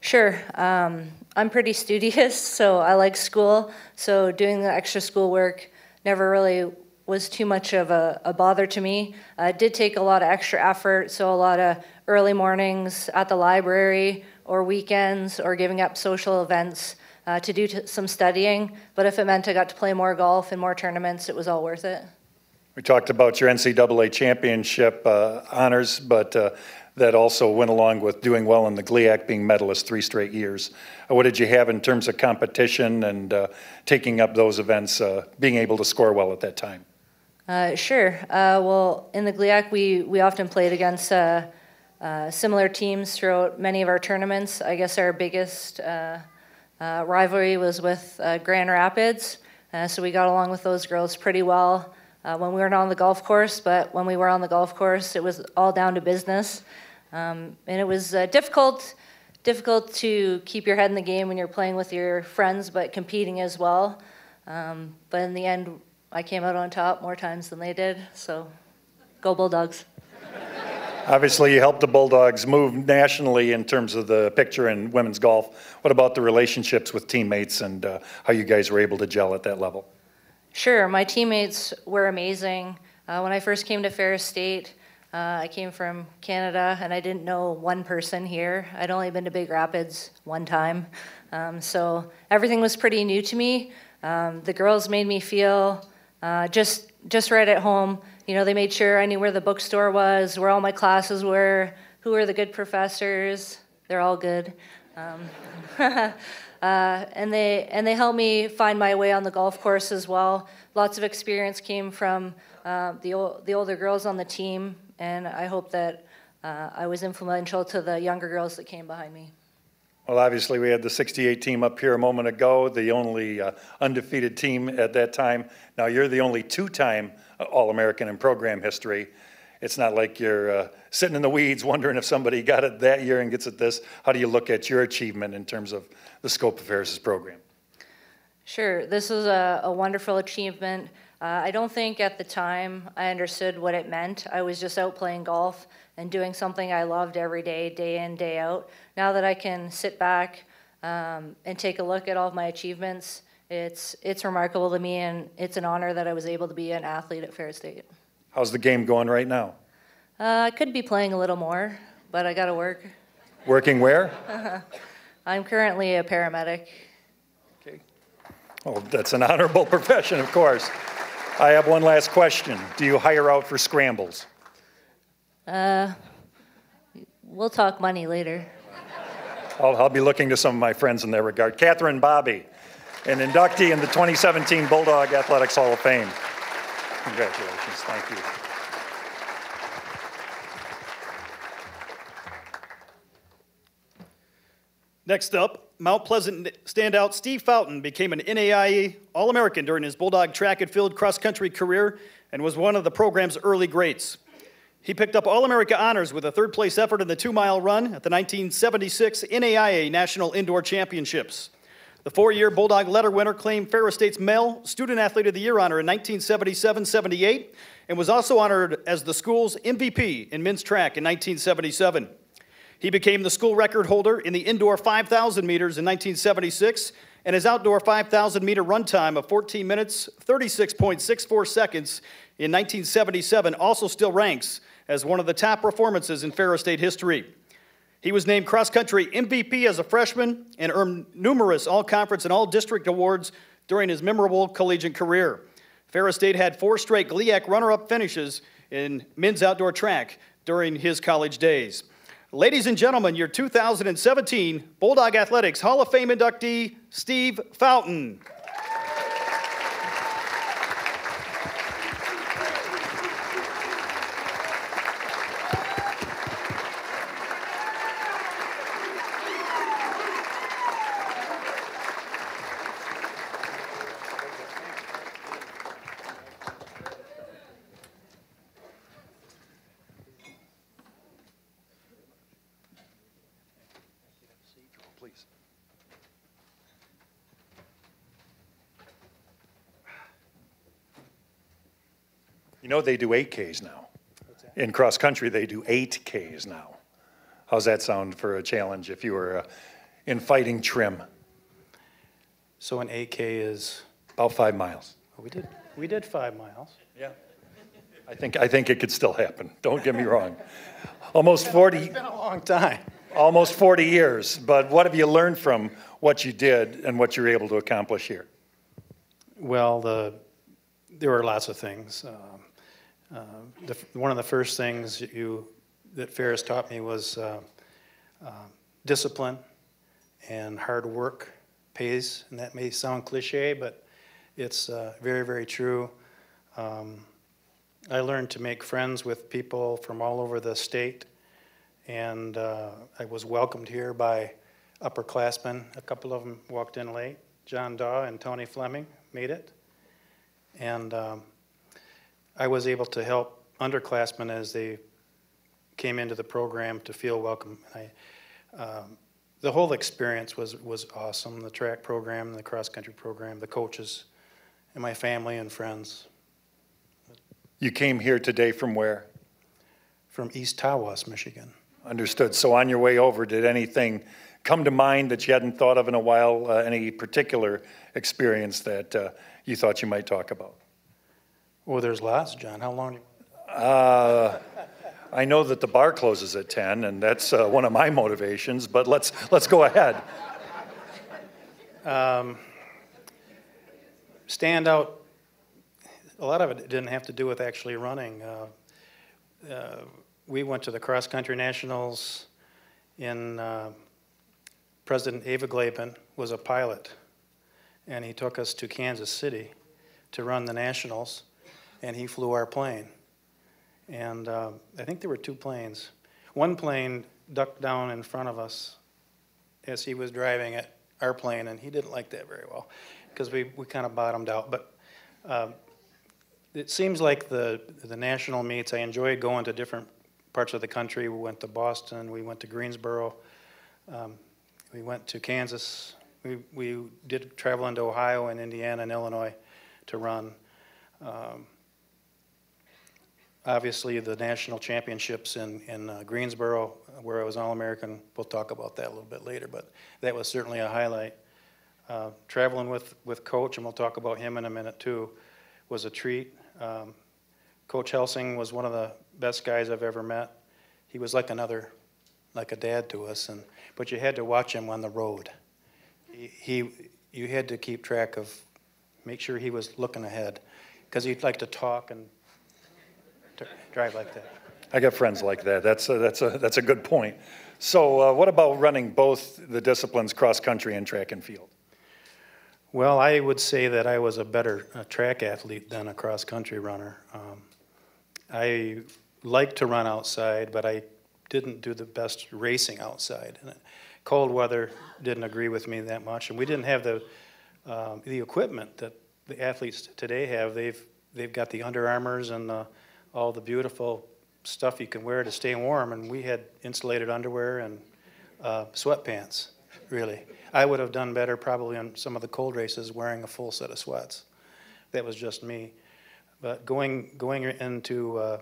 Sure. I'm pretty studious, so I like school. So doing the extra school work never really was too much of a bother to me. It did take a lot of extra effort, so a lot of early mornings at the library or weekends or giving up social events to do some studying. But if it meant I got to play more golf and more tournaments, it was all worth it. We talked about your NCAA championship honors, but that also went along with doing well in the GLIAC, being medalist 3 straight years. What did you have in terms of competition and taking up those events, being able to score well at that time? Sure. Well, in the GLIAC, we often played against similar teams throughout many of our tournaments. I guess our biggest rivalry was with Grand Rapids, so we got along with those girls pretty well when we weren't on the golf course, but when we were on the golf course, it was all down to business. And it was difficult to keep your head in the game when you're playing with your friends, but competing as well. But in the end, I came out on top more times than they did, so go Bulldogs. Obviously, you helped the Bulldogs move nationally in terms of the picture in women's golf. What about the relationships with teammates and how you guys were able to gel at that level? Sure, my teammates were amazing. When I first came to Ferris State, I came from Canada and I didn't know one person here. I'd only been to Big Rapids one time. So everything was pretty new to me. The girls made me feel just right at home. You know, they made sure I knew where the bookstore was, where all my classes were, who were the good professors. They're all good. And they helped me find my way on the golf course as well. Lots of experience came from the older girls on the team, and I hope that I was influential to the younger girls that came behind me. Well, obviously, we had the 68 team up here a moment ago, the only undefeated team at that time. Now, you're the only 2-time All-American in program history. It's not like you're sitting in the weeds wondering if somebody got it that year and gets it this. How do you look at your achievement in terms of the scope of Ferris's program? Sure, this was a wonderful achievement. I don't think at the time I understood what it meant. I was just out playing golf and doing something I loved every day, day in, day out. Now that I can sit back and take a look at all of my achievements, it's remarkable to me, and it's an honor that I was able to be an athlete at Ferris State. How's the game going right now? I could be playing a little more, but I got to work. Working where? I'm currently a paramedic. Okay. Well, that's an honorable profession, of course. I have one last question. Do you hire out for scrambles? We'll talk money later. I'll be looking to some of my friends in that regard. Catherine Bobby, an inductee in the 2017 Bulldog Athletics Hall of Fame. Congratulations. Thank you. Next up, Mount Pleasant standout Steve Fountain became an NAIA All-American during his Bulldog track and field cross-country career and was one of the program's early greats. He picked up All-America honors with a third-place effort in the 2-mile run at the 1976 NAIA National Indoor Championships. The 4-year Bulldog letter winner claimed Ferris State's Male Student Athlete of the Year honor in 1977-78 and was also honored as the school's MVP in men's track in 1977. He became the school record holder in the indoor 5,000 meters in 1976, and his outdoor 5,000-meter run time of 14 minutes, 36.64 seconds in 1977 also still ranks as one of the top performances in Ferris State history. He was named cross-country MVP as a freshman and earned numerous all-conference and all-district awards during his memorable collegiate career. Ferris State had 4 straight GLIAC runner-up finishes in men's outdoor track during his college days. Ladies and gentlemen, your 2017 Bulldog Athletics Hall of Fame inductee, Steve Fountain. You know, they do 8Ks now. In cross country, they do 8Ks now. How's that sound for a challenge if you were in fighting trim? So an 8K is, About 5 miles. we did 5 miles. Yeah. I think it could still happen. Don't get me wrong. Almost 40. It's been a long time. Almost 40 years. But what have you learned from what you did and what you were able to accomplish here? Well, there were lots of things. One of the first things that Ferris taught me was discipline and hard work pays, and that may sound cliche, but it's very, very true. I learned to make friends with people from all over the state, and I was welcomed here by upperclassmen. A couple of them walked in late. John Daw and Tony Fleming made it. And I was able to help underclassmen as they came into the program to feel welcome. The whole experience was awesome. The track program, the cross-country program, the coaches, and my family and friends. You came here today from where? From East Tawas, Michigan. Understood. So on your way over, did anything come to mind that you hadn't thought of in a while? Any particular experience that you thought you might talk about? Well, there's lots, John. How long? I know that the bar closes at 10, and that's one of my motivations, but let's go ahead. Stand out. A lot of it didn't have to do with actually running. We went to the cross-country nationals in President Ava Glaben was a pilot, and he took us to Kansas City to run the nationals, and he flew our plane. And I think there were 2 planes. One plane ducked down in front of us as he was driving our plane, and he didn't like that very well because we kind of bottomed out. But it seems like the national meets, I enjoyed going to different parts of the country. We went to Boston, we went to Greensboro, we went to Kansas. We did travel into Ohio and Indiana and Illinois to run. Obviously, the national championships in Greensboro, where I was All-American, we'll talk about that a little bit later, but that was certainly a highlight. Traveling with Coach, and we'll talk about him in a minute too, was a treat. Coach Helsing was one of the best guys I've ever met. He was like a dad to us, but you had to watch him on the road. You had to keep track of, make sure he was looking ahead, because he'd like to talk and drive like that. I got friends like that. That's a good point. So what about running both the disciplines, cross-country and track and field? Well, I would say that I was a better track athlete than a cross-country runner. I liked to run outside, but I didn't do the best racing outside. Cold weather didn't agree with me that much, and we didn't have the equipment that the athletes today have. They've got the Under Armours and all the beautiful stuff you can wear to stay warm, and we had insulated underwear and sweatpants, really. I would have done better probably on some of the cold races wearing a full set of sweats. That was just me. But going into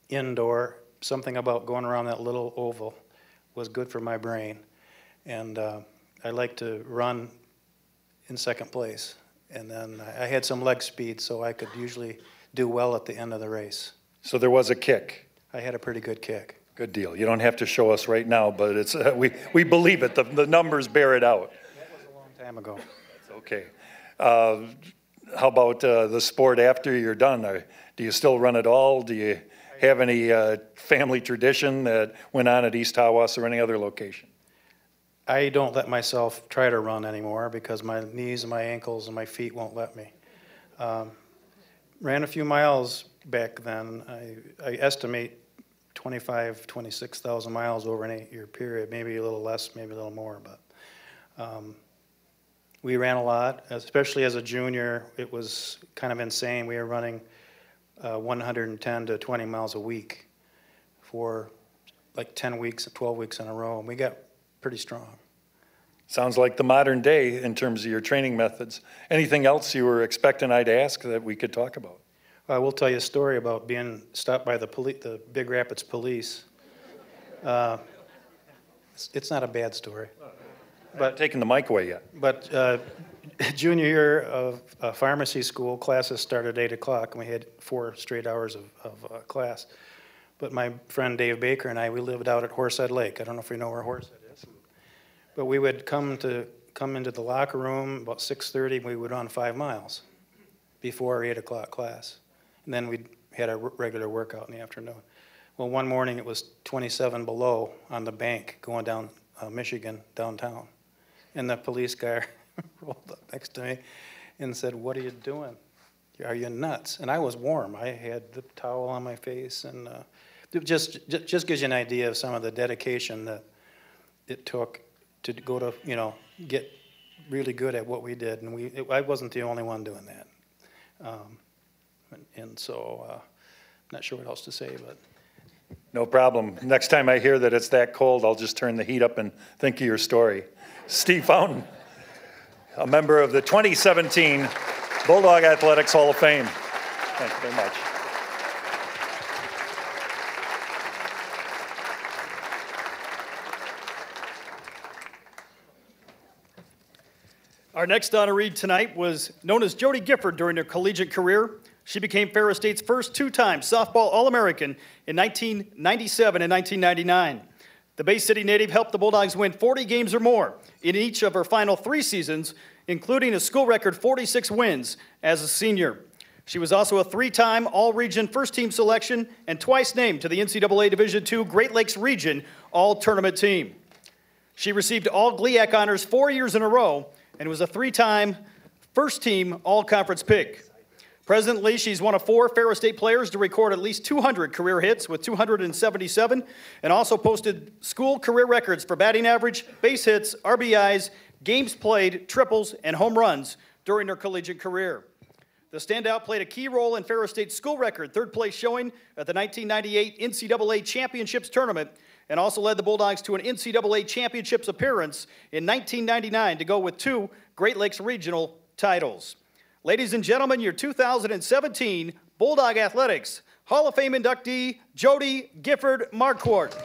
indoor, something about going around that little oval was good for my brain. And I like to run in second place. And then I had some leg speed, so I could usually do well at the end of the race. So there was a kick. I had a pretty good kick. Good deal. You don't have to show us right now, but it's we believe it. The numbers bear it out. That was a long time ago. Okay. How about the sport after you're done? Do you still run at all? Do you have any family tradition that went on at East Tawas or any other location? I don't let myself try to run anymore because my knees and my ankles and my feet won't let me. Ran a few miles back then. I estimate 26,000 miles over an 8-year period, maybe a little less, maybe a little more, but we ran a lot, especially as a junior. It was kind of insane. We were running 110 to 20 miles a week for like 10 weeks, 12 weeks in a row, and we got pretty strong. Sounds like the modern day in terms of your training methods. Anything else you were expecting I'd ask that we could talk about? I will tell you a story about being stopped by the Big Rapids police. It's not a bad story. But taking the mic away yet. But junior year of pharmacy school, classes started at 8 o'clock, and we had 4 straight hours of class. But my friend Dave Baker and I, we lived out at Horsehead Lake. I don't know if you know where Horsehead is. But we would come into the locker room about 6:30, we would run 5 miles before our 8 o'clock class. And then we had a regular workout in the afternoon. Well, one morning it was 27 below on the bank going down Michigan, downtown. And the police guy rolled up next to me and said, "What are you doing? Are you nuts?" And I was warm. I had the towel on my face, and it just gives you an idea of some of the dedication that it took to go to, get really good at what we did. And I wasn't the only one doing that. So I'm not sure what else to say, but. No problem. Next time I hear that it's that cold, I'll just turn the heat up and think of your story. Steve Fountain, a member of the 2017 Bulldog Athletics Hall of Fame. Thank you very much. Our next honoree tonight was known as Jody Gifford during her collegiate career. She became Ferris State's first 2-time softball All-American in 1997 and 1999. The Bay City native helped the Bulldogs win 40 games or more in each of her final 3 seasons, including a school record 46 wins as a senior. She was also a 3-time All-Region first-team selection and twice named to the NCAA Division II Great Lakes Region All-Tournament team. She received all GLIAC honors 4 years in a row and was a 3-time first-team All-Conference pick. Presently, she's one of 4 Ferris State players to record at least 200 career hits with 277, and also posted school career records for batting average, base hits, RBIs, games played, triples, and home runs during her collegiate career. The standout played a key role in Ferris State's school record 3rd place showing at the 1998 NCAA Championships Tournament, and also led the Bulldogs to an NCAA Championships appearance in 1999 to go with 2 Great Lakes Regional titles. Ladies and gentlemen, your 2017 Bulldog Athletics Hall of Fame inductee, Jody Gifford Marquardt.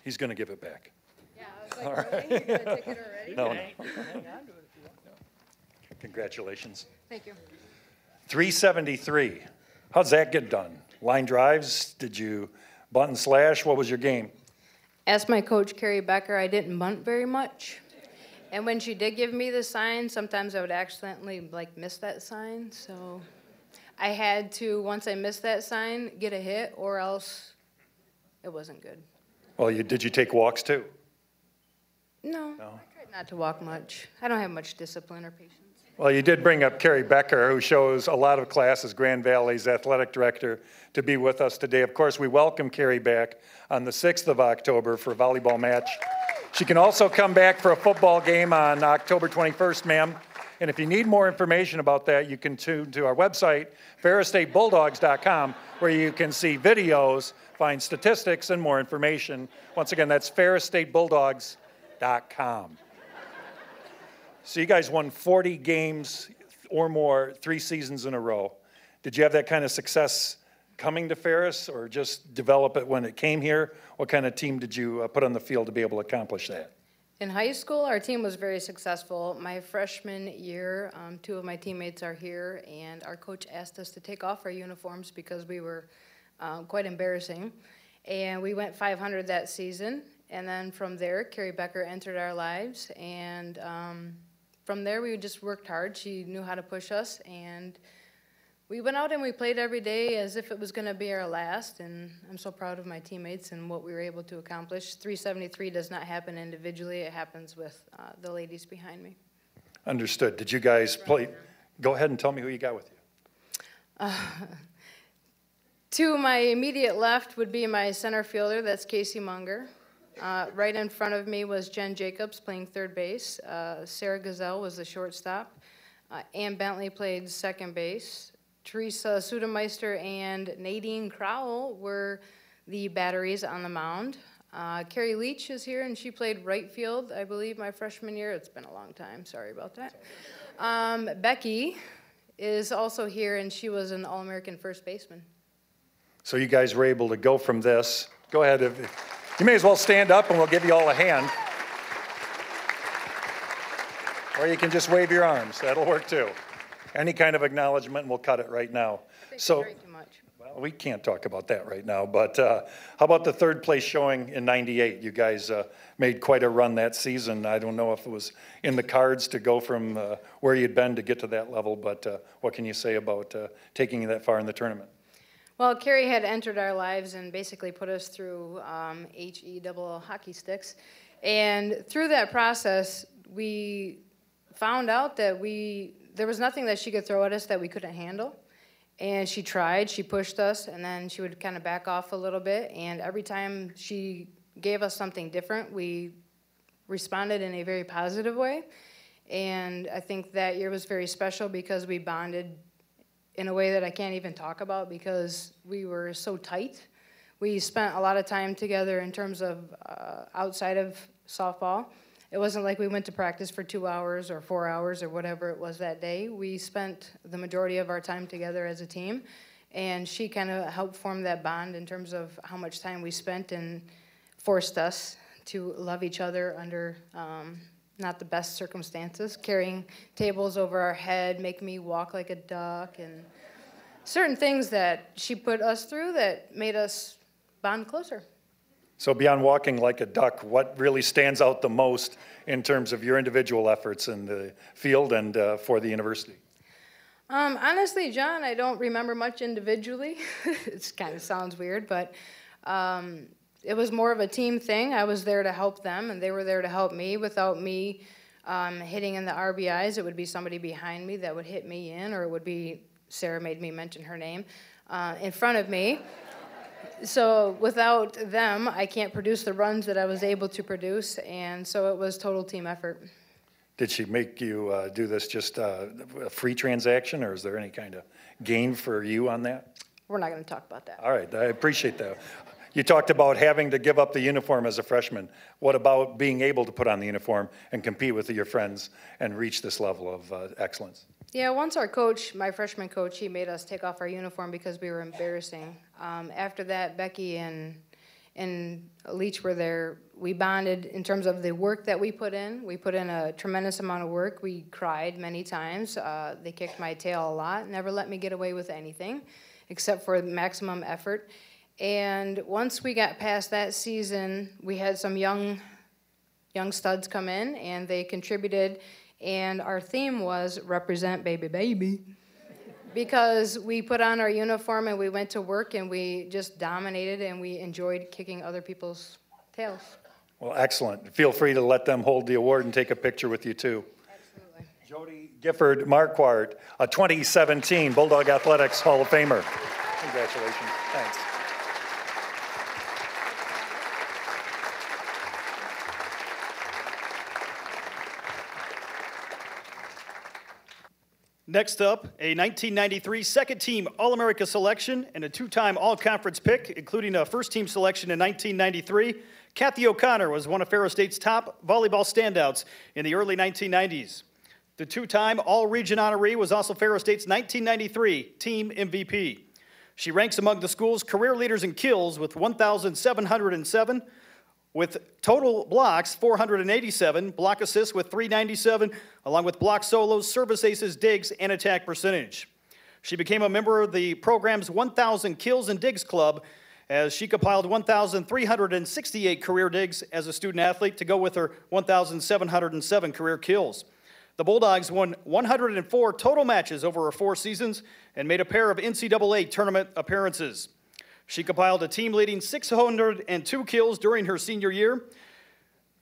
He's going to give it back. Yeah, I was like, really? You're going to take it already? No. Congratulations. Thank you. 373. How'd that get done? Line drives? Did you bunt and slash? What was your game? Asked my coach, Carrie Becker, I didn't bunt very much. And when she did give me the sign, sometimes I would accidentally miss that sign. So I had to, once I missed that sign, get a hit, or else it wasn't good. Well, did you take walks too? No, I tried not to walk much. I don't have much discipline or patience. Well, you did bring up Carrie Becker, who shows a lot of classes, Grand Valley's athletic director, to be with us today. Of course, we welcome Carrie back on the 6th of October for a volleyball match. She can also come back for a football game on October 21st, ma'am. And if you need more information about that, you can tune to our website, ferrisstatebulldogs.com, where you can see videos, find statistics, and more information. Once again, that's ferrisstatebulldogs.com. So you guys won 40 games or more, 3 seasons in a row. Did you have that kind of success coming to Ferris, or just develop it when it came here? What kind of team did you put on the field to be able to accomplish that? In high school, our team was very successful. My freshman year, 2 of my teammates are here, and our coach asked us to take off our uniforms because we were quite embarrassing. And we went 500 that season, and then from there, Carrie Becker entered our lives, and from there, we just worked hard. She knew how to push us, and we went out and we played every day as if it was going to be our last, and I'm so proud of my teammates and what we were able to accomplish. 373 does not happen individually. It happens with the ladies behind me. Understood. Did you guys play? Go ahead and tell me who you got with you. To my immediate left would be my center fielder, that's Casey Munger. Right in front of me was Jen Jacobs playing third base. Sarah Gazelle was the shortstop. Ann Bentley played second base. Teresa Sudemeister and Nadine Crowell were the batteries on the mound. Carrie Leach is here, and she played right field, I believe, my freshman year. It's been a long time. Sorry about that. Becky is also here, and she was an All-American first baseman. So you guys were able to go from this. Go ahead. You may as well stand up, and we'll give you all a hand. Or you can just wave your arms. That'll work, too. Any kind of acknowledgement, and we'll cut it right now. So, well, we can't talk about that right now, but how about the third place showing in '98? You guys made quite a run that season. I don't know if it was in the cards to go from where you'd been to get to that level, but what can you say about taking you that far in the tournament? Well, Carrie had entered our lives and basically put us through HE hockey sticks. And through that process, we found out that there was nothing that she could throw at us that we couldn't handle. And she tried, she pushed us, and then she would kind of back off a little bit. And every time she gave us something different, we responded in a very positive way. And I think that year was very special because we bonded in a way that I can't even talk about because we were so tight. We spent a lot of time together in terms of outside of softball. It wasn't like we went to practice for 2 hours or 4 hours or whatever it was that day. We spent the majority of our time together as a team, and she kind of helped form that bond in terms of how much time we spent and forced us to love each other under not the best circumstances, carrying tables over our head, making me walk like a duck, and certain things that she put us through that made us bond closer. So beyond walking like a duck, what really stands out the most in terms of your individual efforts in the field and for the university? Honestly, John, I don't remember much individually. It kind of sounds weird, but it was more of a team thing. I was there to help them, and they were there to help me. Without me hitting in the RBIs, it would be somebody behind me that would hit me in, or it would be, Sarah made me mention her name, in front of me. So without them, I can't produce the runs that I was able to produce, and so it was total team effort. Did she make you do this just a free transaction, or is there any kind of gain for you on that? We're not going to talk about that. All right, I appreciate that. You talked about having to give up the uniform as a freshman. What about being able to put on the uniform and compete with your friends and reach this level of excellence? Yeah, once our coach, my freshman coach, he made us take off our uniform because we were embarrassing. After that, Becky and Leach were there. We bonded in terms of the work that we put in. We put in a tremendous amount of work. We cried many times. They kicked my tail a lot, never let me get away with anything except for maximum effort. And once we got past that season, we had some young studs come in, and they contributed. And our theme was represent baby baby, because we put on our uniform and we went to work and we just dominated and we enjoyed kicking other people's tails. Well, excellent. Feel free to let them hold the award and take a picture with you too. Absolutely. Jody Gifford Marquardt, a 2017 Bulldog Athletics Hall of Famer. Congratulations. Thanks. Next up, a 1993 second-team All-America selection and a two-time All-Conference pick, including a first-team selection in 1993. Kathy O'Connor was one of Ferris State's top volleyball standouts in the early 1990s. The two-time All-Region honoree was also Ferris State's 1993 team MVP. She ranks among the school's career leaders in kills with 1,707, with total blocks, 487, block assists with 397, along with block solos, service aces, digs, and attack percentage. She became a member of the program's 1,000 Kills and Digs Club as she compiled 1,368 career digs as a student athlete to go with her 1,707 career kills. The Bulldogs won 104 total matches over her 4 seasons and made a pair of NCAA tournament appearances. She compiled a team-leading 602 kills during her senior year.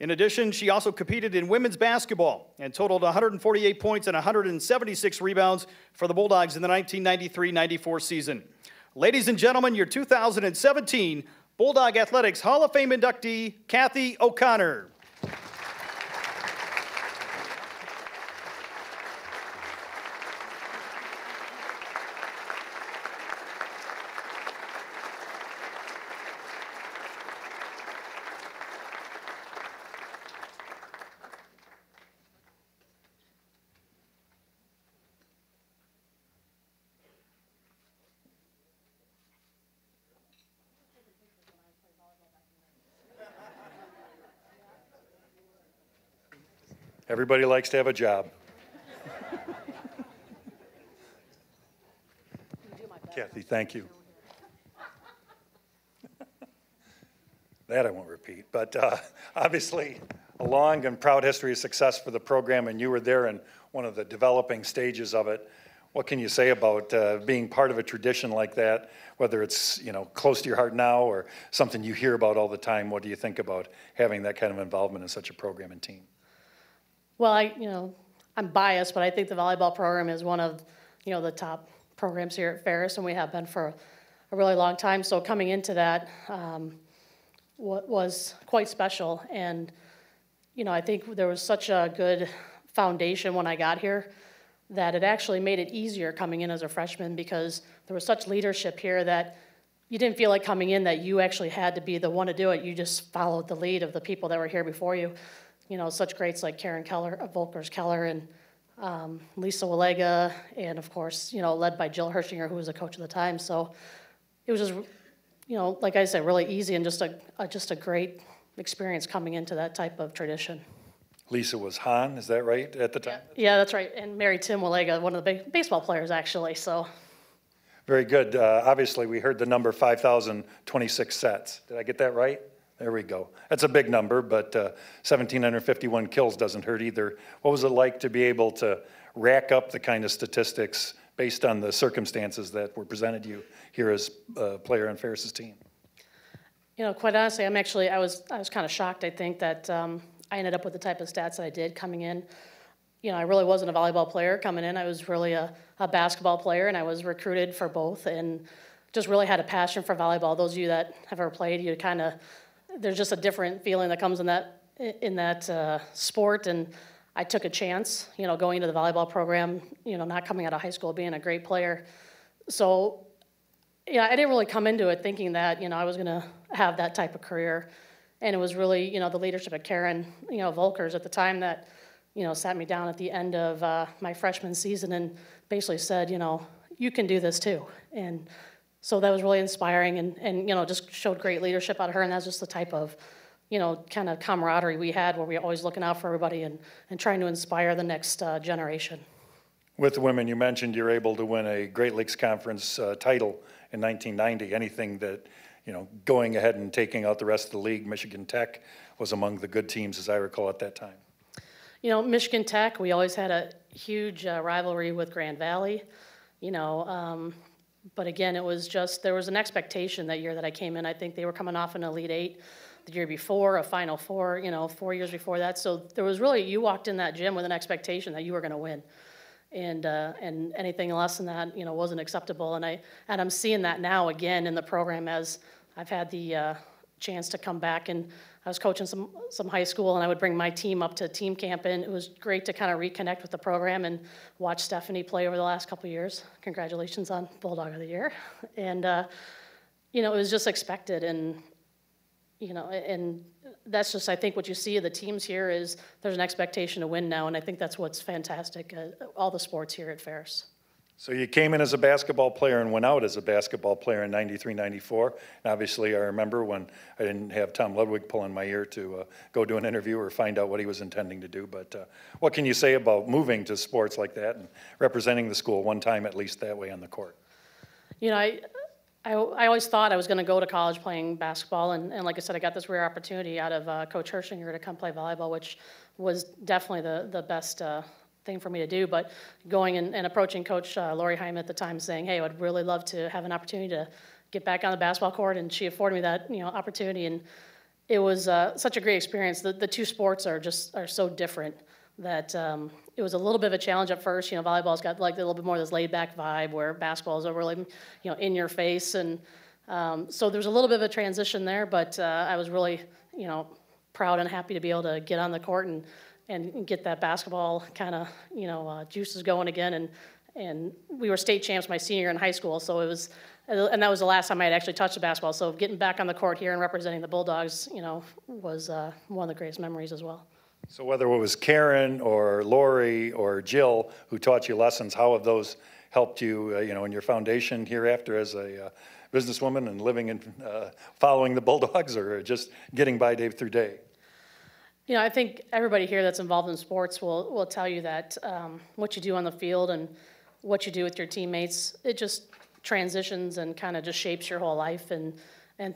In addition, she also competed in women's basketball and totaled 148 points and 176 rebounds for the Bulldogs in the 1993-94 season. Ladies and gentlemen, your 2017 Bulldog Athletics Hall of Fame inductee, Kathy O'Connor. Everybody likes to have a job. Kathy, thank you. That I won't repeat, but obviously a long and proud history of success for the program, and you were there in one of the developing stages of it. What can you say about being part of a tradition like that, whether it's close to your heart now or something you hear about all the time? What do you think about having that kind of involvement in such a program and team? Well, I'm biased, but I think the volleyball program is one of, the top programs here at Ferris, and we have been for a really long time. So coming into that was quite special. And, I think there was such a good foundation when I got here that it actually made it easier coming in as a freshman, because there was such leadership here that you didn't feel like coming in that you actually had to be the one to do it. You just followed the lead of the people that were here before you. Such greats like Karen Keller, Volkers Keller, and Lisa Walega, and of course, led by Jill Hershinger, who was a coach at the time. So it was just, like I said, really easy and just a great experience coming into that type of tradition. Lisa was Han, is that right, at the time? Yeah, that's right, and married Tim Walega, one of the baseball players, actually, so. Very good. Obviously, we heard the number 5,026 sets. Did I get that right? There we go. That's a big number, but 1,751 kills doesn't hurt either. What was it like to be able to rack up the kind of statistics based on the circumstances that were presented to you here as a player on Ferris's team? Quite honestly, I was kind of shocked, I think, that I ended up with the type of stats that I did coming in. I really wasn't a volleyball player coming in. I was really a basketball player, and I was recruited for both, and just really had a passion for volleyball. Those of you that have ever played, there's just a different feeling that comes in that sport, and I took a chance, going into the volleyball program, not coming out of high school, being a great player. So, I didn't really come into it thinking that, I was going to have that type of career. And it was really, the leadership of Karen, Volkers at the time that, sat me down at the end of my freshman season and basically said, you can do this too. And so that was really inspiring and just showed great leadership out of her. And that's just the type of, kind of camaraderie we had where we were always looking out for everybody and trying to inspire the next generation. With the women, you mentioned you're able to win a Great Lakes Conference title in 1990. Anything that, going ahead and taking out the rest of the league, Michigan Tech was among the good teams, as I recall, at that time. Michigan Tech, we always had a huge rivalry with Grand Valley, but again, it was just, there was an expectation that year that I came in. I think they were coming off an Elite Eight the year before, a Final Four, 4 years before that. So there was really, you walked in that gym with an expectation that you were going to win. And anything less than that, wasn't acceptable. And I'm seeing that now again in the program as I've had the chance to come back, and I was coaching some high school, and I would bring my team up to team camp, and it was great to kind of reconnect with the program and watch Stephanie play over the last couple of years. Congratulations on Bulldog of the Year. And, it was just expected, and, and that's just, I think, what you see of the teams here is there's an expectation to win now, and I think that's what's fantastic, all the sports here at Ferris. So you came in as a basketball player and went out as a basketball player in 93, 94. And obviously, I remember when I didn't have Tom Ludwig pulling my ear to go do an interview or find out what he was intending to do. But what can you say about moving to sports like that and representing the school one time at least that way on the court? I always thought I was going to go to college playing basketball, and like I said, I got this rare opportunity out of Coach Hershinger to come play volleyball, which was definitely the best thing for me to do. But going and approaching Coach Lori Hyman at the time saying, hey, I would really love to have an opportunity to get back on the basketball court, and she afforded me that opportunity. And it was such a great experience. The two sports are so different that it was a little bit of a challenge at first. Volleyball's got like a little bit more of this laid-back vibe, where basketball is really, in your face. And so there's a little bit of a transition there, but I was really, proud and happy to be able to get on the court and get that basketball kind of, juices going again. And we were state champs my senior year in high school, so it was, and that was the last time I had actually touched the basketball. So getting back on the court here and representing the Bulldogs, was one of the greatest memories as well. So whether it was Karen or Lori or Jill who taught you lessons, how have those helped you, in your foundation hereafter as a businesswoman and living and following the Bulldogs, or just getting by day through day? I think everybody here that's involved in sports will tell you that what you do on the field and what you do with your teammates, it just transitions and kind of just shapes your whole life and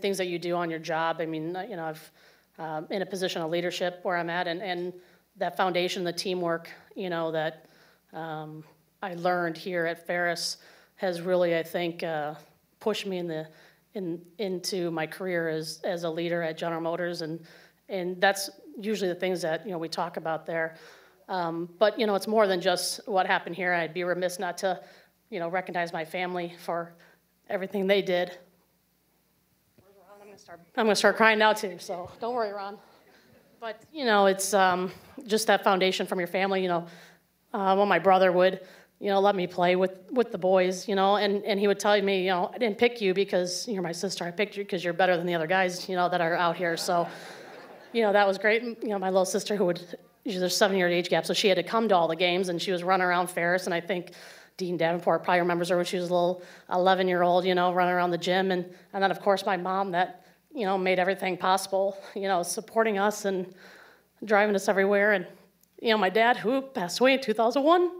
things that you do on your job. I mean, I've in a position of leadership where I'm at, and that foundation, the teamwork, that I learned here at Ferris has really, I think, pushed me into my career as a leader at General Motors, and that's usually the things that we talk about there. But it's more than just what happened here. I'd be remiss not to recognize my family for everything they did. I'm gonna start crying now too, so don't worry, Ron. But it's just that foundation from your family. When my brother would let me play with the boys, and he would tell me, I didn't pick you because you're my sister. I picked you because you're better than the other guys, that are out here. So that was great. My little sister, there's a 7-year age gap, so she had to come to all the games, and she was running around Ferris, and I think Dean Davenport probably remembers her when she was a little 11-year-old, running around the gym, and then of course my mom that made everything possible, supporting us and driving us everywhere, and my dad, who passed away in 2001.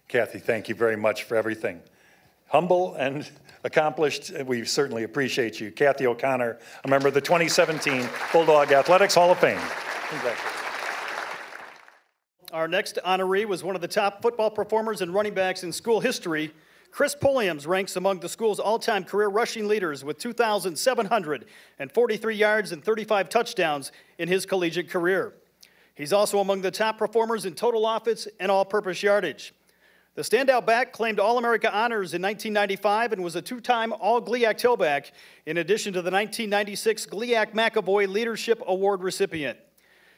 Kathy, thank you very much for everything. Humble and accomplished, we certainly appreciate you. Kathy O'Connor, a member of the 2017 Bulldog Athletics Hall of Fame. Congratulations. Our next honoree was one of the top football performers and running backs in school history. Chris Pulliams ranks among the school's all-time career rushing leaders with 2,743 yards and 35 touchdowns in his collegiate career. He's also among the top performers in total offense and all-purpose yardage. The standout back claimed All-America honors in 1995 and was a two-time All-GLIAC tailback, in addition to the 1996 GLIAC McAvoy Leadership Award recipient.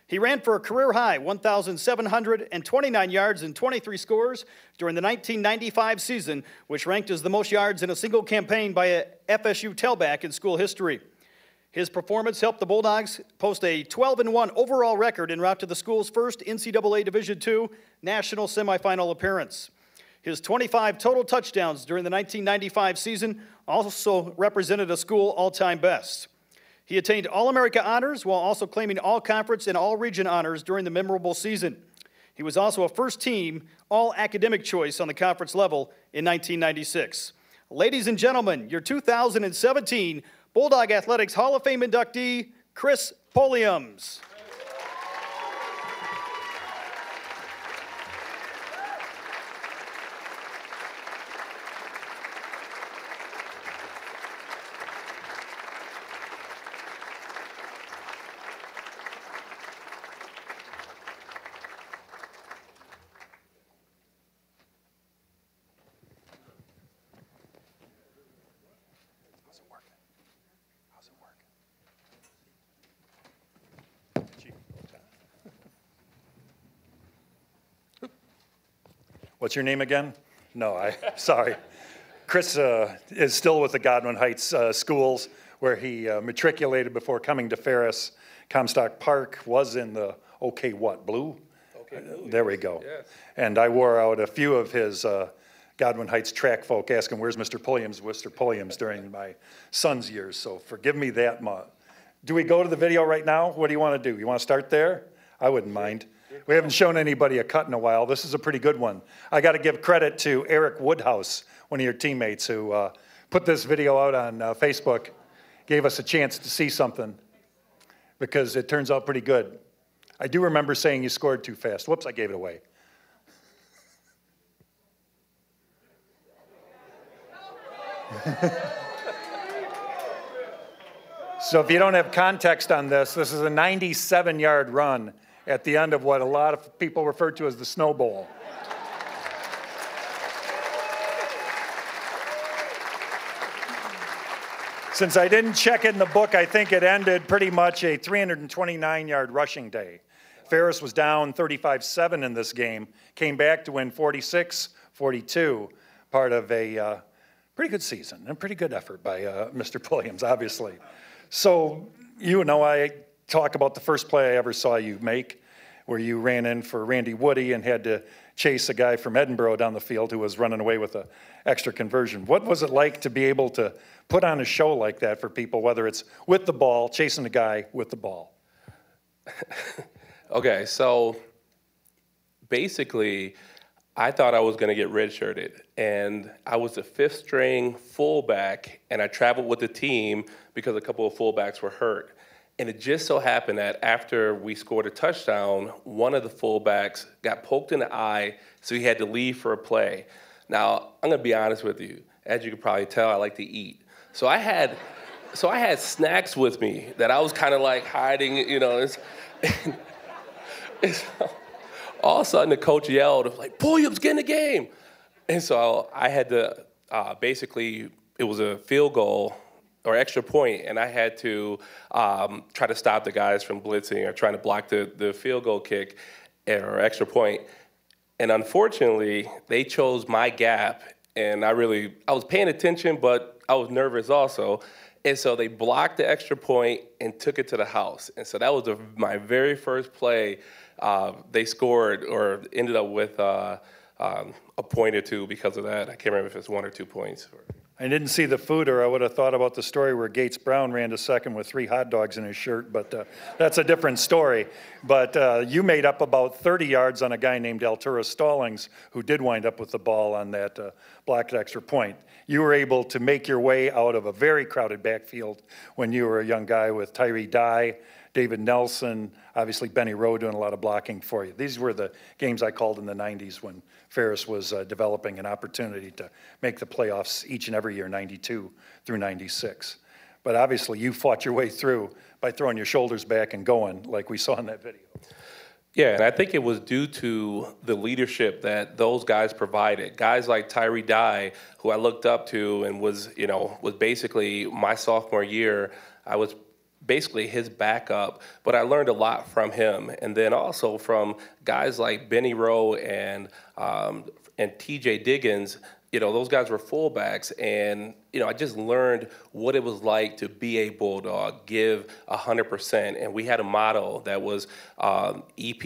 He ran for a career-high 1,729 yards and 23 scores during the 1995 season, which ranked as the most yards in a single campaign by a FSU tailback in school history. His performance helped the Bulldogs post a 12-1 overall record en route to the school's first NCAA Division II national semifinal appearance. His 25 total touchdowns during the 1995 season also represented a school all-time best. He attained All-America honors while also claiming All-Conference and All-Region honors during the memorable season. He was also a first-team All-Academic choice on the conference level in 1996. Ladies and gentlemen, your 2017 Bulldog Athletics Hall of Fame inductee, Chris Pulliams. What's your name again? No, sorry. Chris is still with the Godwin Heights schools, where he matriculated before coming to Ferris. Comstock Park was in the blue? Blue. There we go. Yes. And I wore out a few of his Godwin Heights track folk, asking, where's Mr. Pulliams during my son's years, so forgive me that much. Do we go to the video right now? What do you want to do? You want to start there? I wouldn't mind. We haven't shown anybody a cut in a while. This is a pretty good one. I got to give credit to Eric Woodhouse, one of your teammates, who put this video out on Facebook, gave us a chance to see something, because it turns out pretty good. I do remember saying you scored too fast. Whoops, I gave it away. So if you don't have context on this is a 97-yard run at the end of what a lot of people refer to as the Snow Bowl. Since I didn't check it in the book, I think it ended pretty much a 329-yard rushing day. Ferris was down 35-7 in this game, came back to win 46-42, part of a pretty good season and a pretty good effort by Mr. Williams, obviously. So you know I talk about the first play I ever saw you make, where you ran in for Randy Woody and had to chase a guy from Edinburgh down the field who was running away with an extra conversion. What was it like to be able to put on a show like that for people, whether it's with the ball, chasing a guy with the ball? Okay, so basically, I thought I was going to get redshirted, and I was the fifth-string fullback, and I traveled with the team because a couple of fullbacks were hurt. And it just so happened that after we scored a touchdown, one of the fullbacks got poked in the eye, so he had to leave for a play. Now, I'm going to be honest with you. As you can probably tell, I like to eat. So I had snacks with me that I was kind of like hiding, you know. All of a sudden, the coach yelled, like, "Williams, get in the game!" And so I had to basically, it was a field goal or extra point, and I had to try to stop the guys from blitzing or trying to block the field goal kick or extra point. And unfortunately, they chose my gap, and I was paying attention, but I was nervous also. And so they blocked the extra point and took it to the house. And so that was my very first play. They scored or ended up with a point or two because of that. I can't remember if it's 1 or 2 points. I didn't see the food, or I would have thought about the story where Gates Brown ran to second with 3 hot dogs in his shirt, but that's a different story. But you made up about 30 yards on a guy named Altura Stallings, who did wind up with the ball on that blocked extra point. You were able to make your way out of a very crowded backfield when you were a young guy with Tyree Dye, David Nelson, obviously Benny Rowe doing a lot of blocking for you. These were the games I called in the 90s when Ferris was developing an opportunity to make the playoffs each and every year, 92 through 96. But obviously you fought your way through by throwing your shoulders back and going like we saw in that video. Yeah, and I think it was due to the leadership that those guys provided. Guys like Tyree Dye, who I looked up to and was basically my sophomore year. I was basically his backup, but I learned a lot from him. And then also from guys like Benny Rowe and TJ Diggins. Those guys were fullbacks, and I just learned what it was like to be a Bulldog, give 100%. And we had a motto that was EP,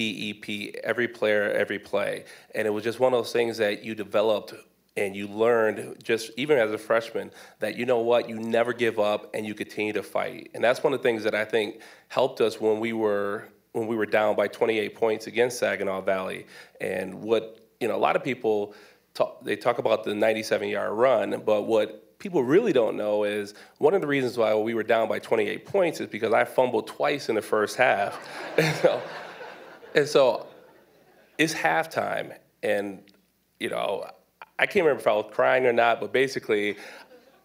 every player, every play. And it was just one of those things that you developed and you learned, just even as a freshman, that you never give up and you continue to fight. And that's one of the things that I think helped us when we were down by 28 points against Saginaw Valley. And what a lot of people they talk about the 97-yard run, but what people really don't know is one of the reasons why we were down by 28 points is because I fumbled twice in the first half. And so it's halftime, and I can't remember if I was crying or not, but basically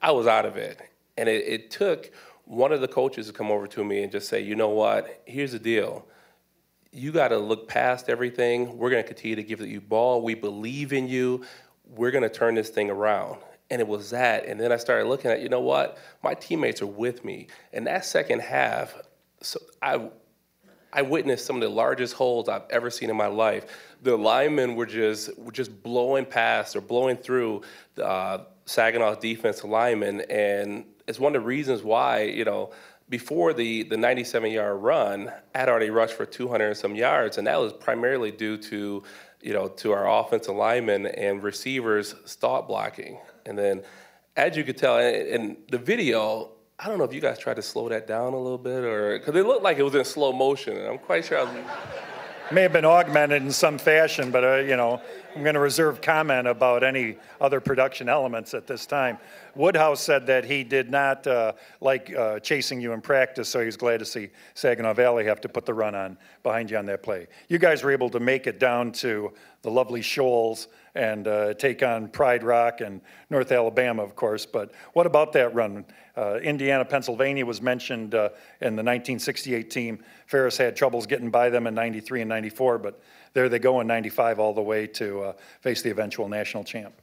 I was out of it. And it took one of the coaches to come over to me and just say, you know what, here's the deal. You got to look past everything. We're going to continue to give you ball. We believe in you. We're going to turn this thing around. And it was that. And then I started looking at, my teammates are with me. And that second half, so I witnessed some of the largest holes I've ever seen in my life. The linemen were just blowing past or blowing through Saginaw's defensive linemen. And it's one of the reasons why, before the 97-yard run, I had already rushed for 200 and some yards, and that was primarily due to, to our offensive linemen and receivers stop blocking. And then, as you could tell in the video, I don't know if you guys tried to slow that down a little bit, or because it looked like it was in slow motion, and I'm quite sure I was. May have been augmented in some fashion, but I'm going to reserve comment about any other production elements at this time. Woodhouse said that he did not like chasing you in practice, so he's glad to see Saginaw Valley have to put the run on behind you on that play. You guys were able to make it down to the lovely Shoals and take on Pride Rock and North Alabama, of course. But what about that run? Indiana, Pennsylvania was mentioned in the 1968 team. Ferris had troubles getting by them in 93 and 94, but there they go in 95 all the way to face the eventual national champ.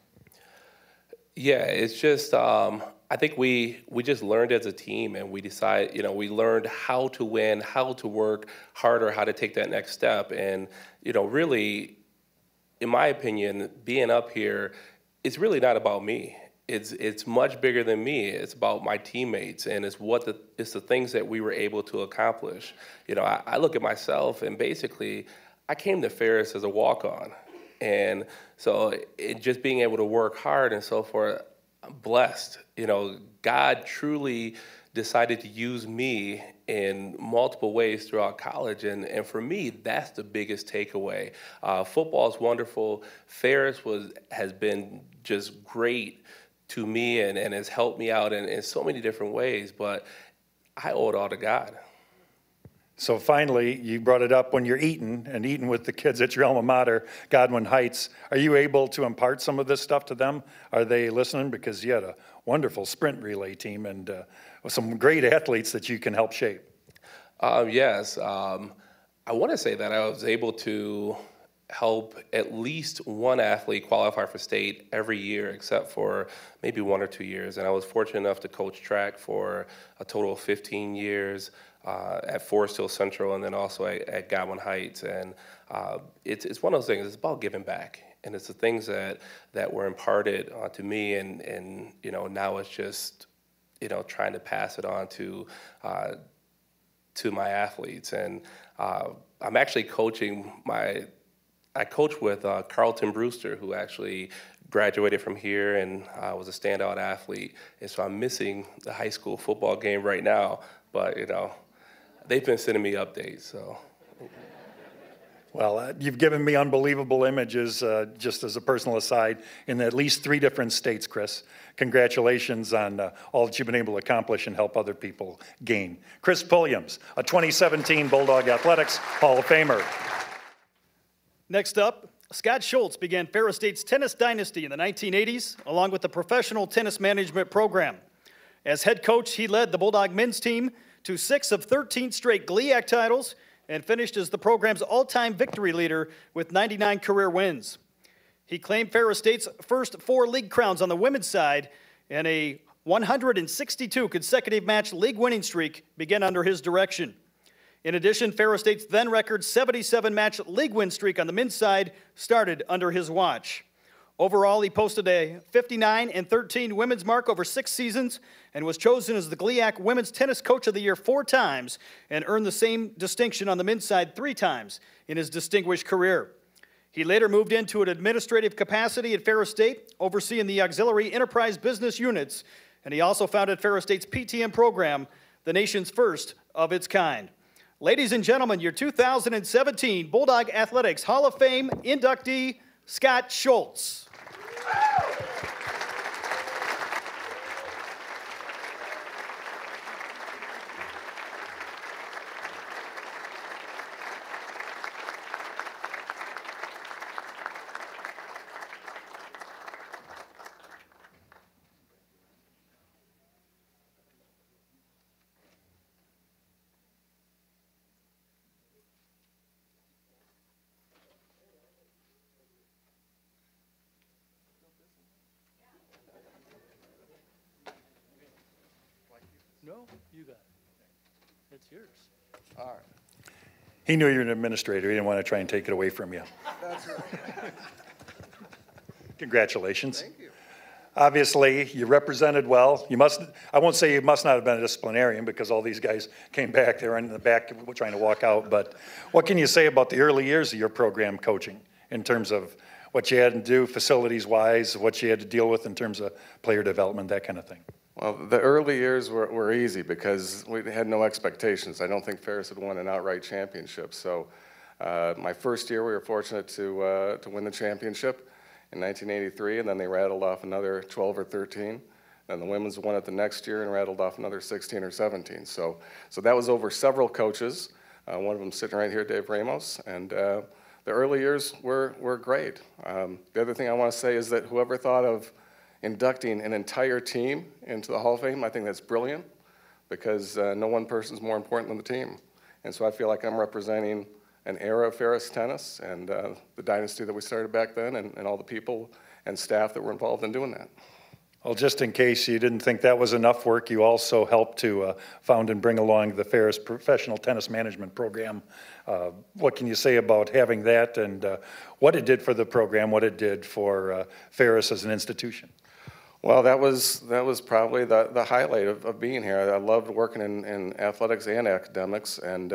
Yeah, it's just, I think we just learned as a team, and we decided, we learned how to win, how to work harder, how to take that next step. And, really, in my opinion, being up here, it's really not about me. It's much bigger than me. It's about my teammates, and it's the things that we were able to accomplish. I look at myself, and basically, I came to Ferris as a walk-on. And so just being able to work hard and so forth, I'm blessed. God truly decided to use me in multiple ways throughout college. And for me, that's the biggest takeaway. Football is wonderful. Ferris has been just great to me and has helped me out in so many different ways. But I owe it all to God. So finally, you brought it up when you're eating with the kids at your alma mater, Godwin Heights. Are you able to impart some of this stuff to them? Are they listening? Because you had a wonderful sprint relay team and some great athletes that you can help shape. Yes. I want to say that I was able to help at least one athlete qualify for state every year except for maybe 1 or 2 years. And I was fortunate enough to coach track for a total of 15 years. At Forest Hill Central and then also at Godwin Heights. And it's one of those things, it's about giving back. And it's the things that were imparted to me and now it's just, trying to pass it on to my athletes. And I'm actually coaching I coach with Carlton Brewster, who actually graduated from here and was a standout athlete. And so I'm missing the high school football game right now, but they've been sending me updates, so. Well, you've given me unbelievable images, just as a personal aside, in at least 3 different states, Chris. Congratulations on all that you've been able to accomplish and help other people gain. Chris Pulliams, a 2017 Bulldog Athletics Hall of Famer. Next up, Scott Schultz began Ferris State's tennis dynasty in the 1980s, along with the professional tennis management program. As head coach, he led the Bulldog men's team to 6 of 13 straight GLIAC titles and finished as the program's all-time victory leader with 99 career wins. He claimed Ferris State's first 4 league crowns on the women's side, and a 162 consecutive match league winning streak began under his direction. In addition, Ferris State's then record 77-match league win streak on the men's side started under his watch. Overall, he posted a 59-13 women's mark over 6 seasons and was chosen as the GLIAC Women's Tennis Coach of the Year 4 times and earned the same distinction on the men's side 3 times in his distinguished career. He later moved into an administrative capacity at Ferris State, overseeing the auxiliary enterprise business units, and he also founded Ferris State's PTM program, the nation's first of its kind. Ladies and gentlemen, your 2017 Bulldog Athletics Hall of Fame inductee, Scott Schultz. No, you got it. It's yours. All right. He knew you were an administrator. He didn't want to try and take it away from you. That's right. Congratulations. Thank you. Obviously, you represented well. I won't say you must not have been a disciplinarian because all these guys came back. They were in the back trying to walk out. But what can you say about the early years of your program coaching in terms of what you had to do facilities-wise, what you had to deal with in terms of player development, that kind of thing? Well, the early years were easy because we had no expectations. I don't think Ferris had won an outright championship. So my first year, we were fortunate to win the championship in 1983, and then they rattled off another 12 or 13. Then the women's won it the next year and rattled off another 16 or 17. So that was over several coaches. One of them sitting right here, Dave Ramos, and the early years were great. The other thing I want to say is that whoever thought of inducting an entire team into the Hall of Fame, I think that's brilliant, because no one person's more important than the team. And so I feel like I'm representing an era of Ferris tennis and the dynasty that we started back then, and all the people and staff that were involved in doing that. Well, just in case you didn't think that was enough work, you also helped to found and bring along the Ferris Professional Tennis Management Program. What can you say about having that, and what it did for the program, what it did for Ferris as an institution? Well, that was probably the highlight of being here. I loved working in athletics and academics, and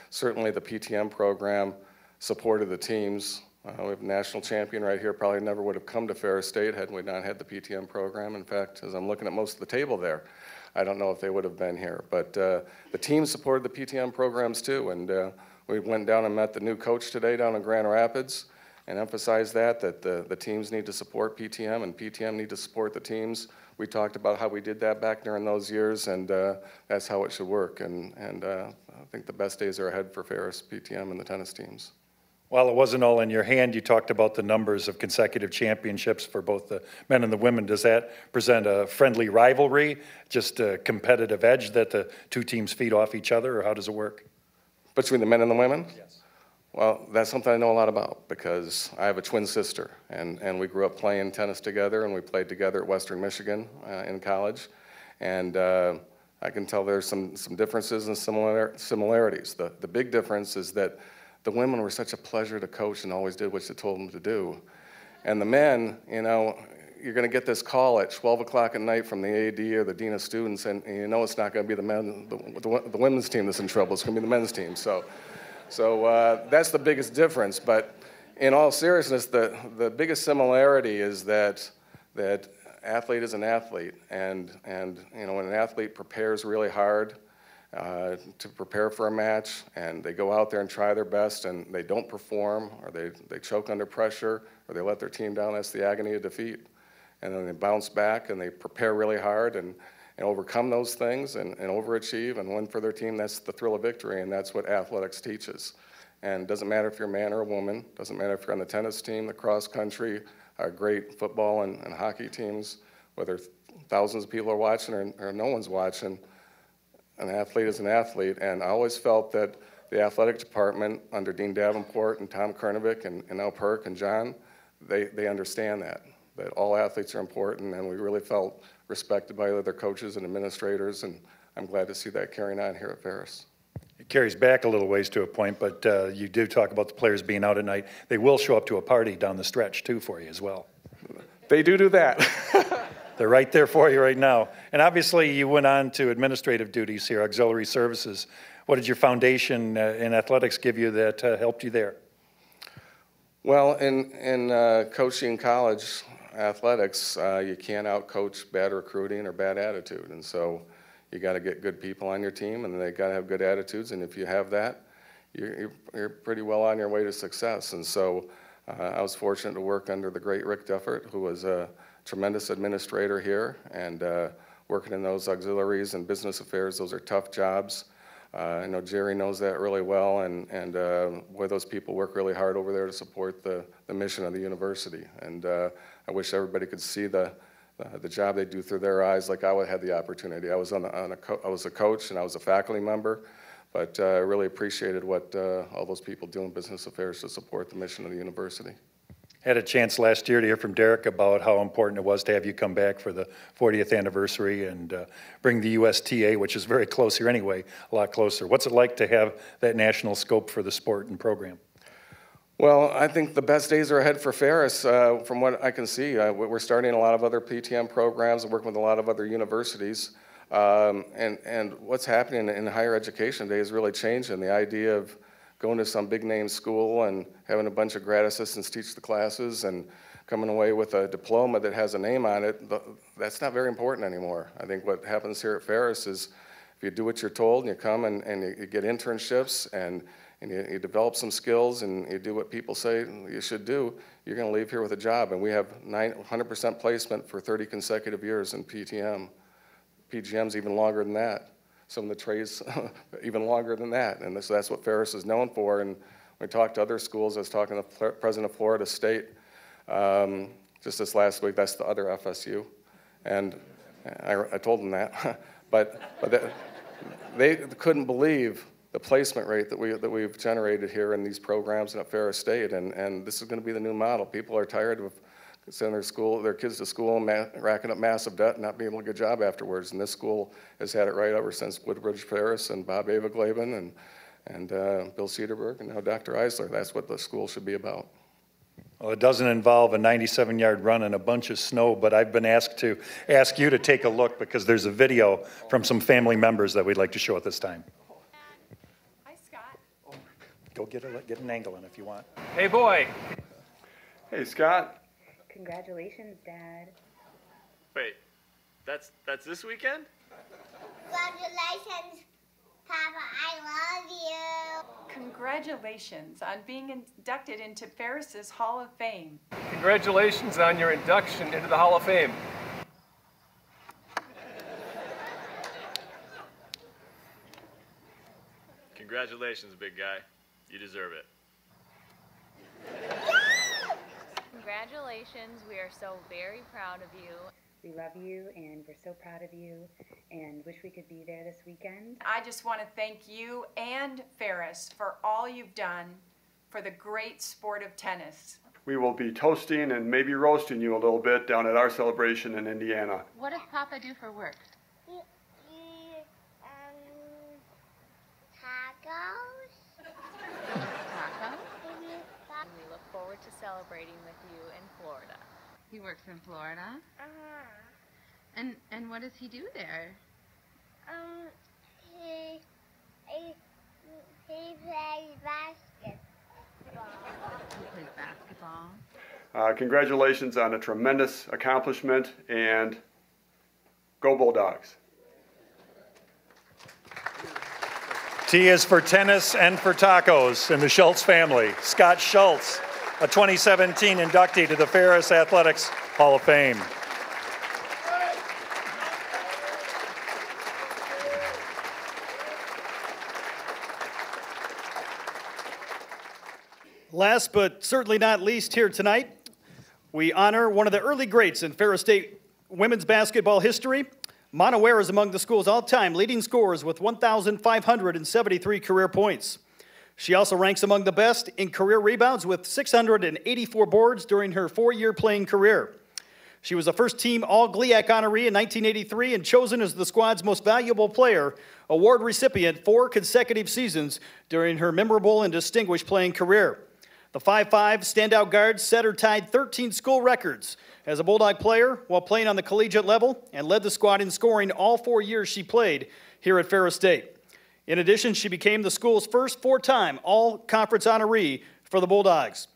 certainly the PTM program supported the teams. We have a national champion right here, probably never would have come to Ferris State had we not had the PTM program. In fact, as I'm looking at most of the table there, I don't know if they would have been here. But the team supported the PTM programs too, and we went down and met the new coach today down in Grand Rapids and emphasized that the teams need to support PTM and PTM need to support the teams. We talked about how we did that back during those years, and that's how it should work. And I think the best days are ahead for Ferris, PTM, and the tennis teams. While it wasn't all in your hand, you talked about the numbers of consecutive championships for both the men and the women. Does that present a friendly rivalry, just a competitive edge that the two teams feed off each other, or how does it work? Between the men and the women? Yes. Well, that's something I know a lot about, because I have a twin sister, and we grew up playing tennis together, and we played together at Western Michigan in college. And I can tell there's some differences and similarities. The big difference is that the women were such a pleasure to coach and always did what you told them to do. And the men, you know, you're going to get this call at 12 o'clock at night from the AD or the Dean of Students, and you know it's not going to be the women's team that's in trouble. It's going to be the men's team. So that's the biggest difference. But in all seriousness, the biggest similarity is that athlete is an athlete. And you know, when an athlete prepares really hard, to prepare for a match, and they go out there and try their best, and they don't perform, or they choke under pressure, or they let their team down, that's the agony of defeat. And then they bounce back, and they prepare really hard, and overcome those things, and overachieve, and win for their team. That's the thrill of victory, and that's what athletics teaches. And it doesn't matter if you're a man or a woman, doesn't matter if you're on the tennis team, the cross country, our great football and hockey teams, whether thousands of people are watching or no one's watching. An athlete is an athlete, and I always felt that the athletic department under Dean Davenport and Tom Kernovic and now Perk and John, they understand that all athletes are important, and we really felt respected by other coaches and administrators, and I'm glad to see that carrying on here at Ferris. It carries back a little ways to a point, but you do talk about the players being out at night. They will show up to a party down the stretch, too, for you as well. They do that. They're right there for you right now. And obviously, you went on to administrative duties here, auxiliary services. What did your foundation in athletics give you that helped you there? Well, in coaching college athletics, you can't out-coach bad recruiting or bad attitude. And so you got to get good people on your team, and they got to have good attitudes. And if you have that, you're pretty well on your way to success. And so I was fortunate to work under the great Rick Duffert, who was a tremendous administrator here, and working in those auxiliaries and business affairs, those are tough jobs. I know Jerry knows that really well, and boy, those people work really hard over there to support the mission of the university. And I wish everybody could see the job they do through their eyes like I had the opportunity. I was I was a coach and I was a faculty member, but I really appreciated what all those people do in business affairs to support the mission of the university. Had a chance last year to hear from Derek about how important it was to have you come back for the 40th anniversary and bring the USTA, which is very close here anyway, a lot closer. What's it like to have that national scope for the sport and program? Well, I think the best days are ahead for Ferris, from what I can see. We're starting a lot of other PTM programs and working with a lot of other universities. And what's happening in higher education today is really changing. The idea of going to some big name school and having a bunch of grad assistants teach the classes and coming away with a diploma that has a name on it, that's not very important anymore. I think what happens here at Ferris is if you do what you're told and you come and you get internships and you develop some skills and you do what people say you should do, you're going to leave here with a job. And we have 100% placement for 30 consecutive years in PTM. PGM's even longer than that. Some of the trades even longer than that. And so that's what Ferris is known for. And We talked to other schools. I was talking to the president of Florida State just this last week. That's the other FSU. And I told them that. but they couldn't believe the placement rate that we've generated here in these programs at Ferris State. And this is going to be the new model. People are tired of sending their kids to school and racking up massive debt and not being able to get a job afterwards. And this school has had it right ever since Woodbridge Ferris and Bob Aveglaben and Bill Cedarberg and now Dr. Eisler. That's what the school should be about. Well, it doesn't involve a 97-yard run and a bunch of snow, but I've been asked to ask you to take a look because there's a video from some family members that we'd like to show at this time. Hi, Scott. Go get an angle in if you want. Hey, boy. Hey, Scott. Congratulations, Dad. Wait, that's this weekend? Congratulations, Papa, I love you. Congratulations on being inducted into Ferris's Hall of Fame. Congratulations on your induction into the Hall of Fame. Congratulations, big guy. You deserve it. Congratulations. We are so very proud of you. We love you and we're so proud of you and wish we could be there this weekend. I just want to thank you and Ferris for all you've done for the great sport of tennis. We will be toasting and maybe roasting you a little bit down at our celebration in Indiana. What does Papa do for work? Tacos. Tacos? We look forward to celebrating with you in Florida. He works in Florida? Uh-huh. And what does he do there? He plays basketball. He plays basketball. Congratulations on a tremendous accomplishment and go Bulldogs. T is for tennis and for tacos in the Schultz family. Scott Schultz, a 2017 inductee to the Ferris Athletics Hall of Fame. Last but certainly not least here tonight, we honor one of the early greats in Ferris State women's basketball history. Mana Ware is among the school's all-time leading scorers with 1,573 career points. She also ranks among the best in career rebounds with 684 boards during her 4-year playing career. She was a first-team All-GLIAC honoree in 1983 and chosen as the squad's most valuable player, award recipient 4 consecutive seasons during her memorable and distinguished playing career. The 5'5" standout guard set or tied 13 school records as a Bulldog player while playing on the collegiate level and led the squad in scoring all 4 years she played here at Ferris State. In addition, she became the school's first 4-time all-conference honoree for the Bulldogs.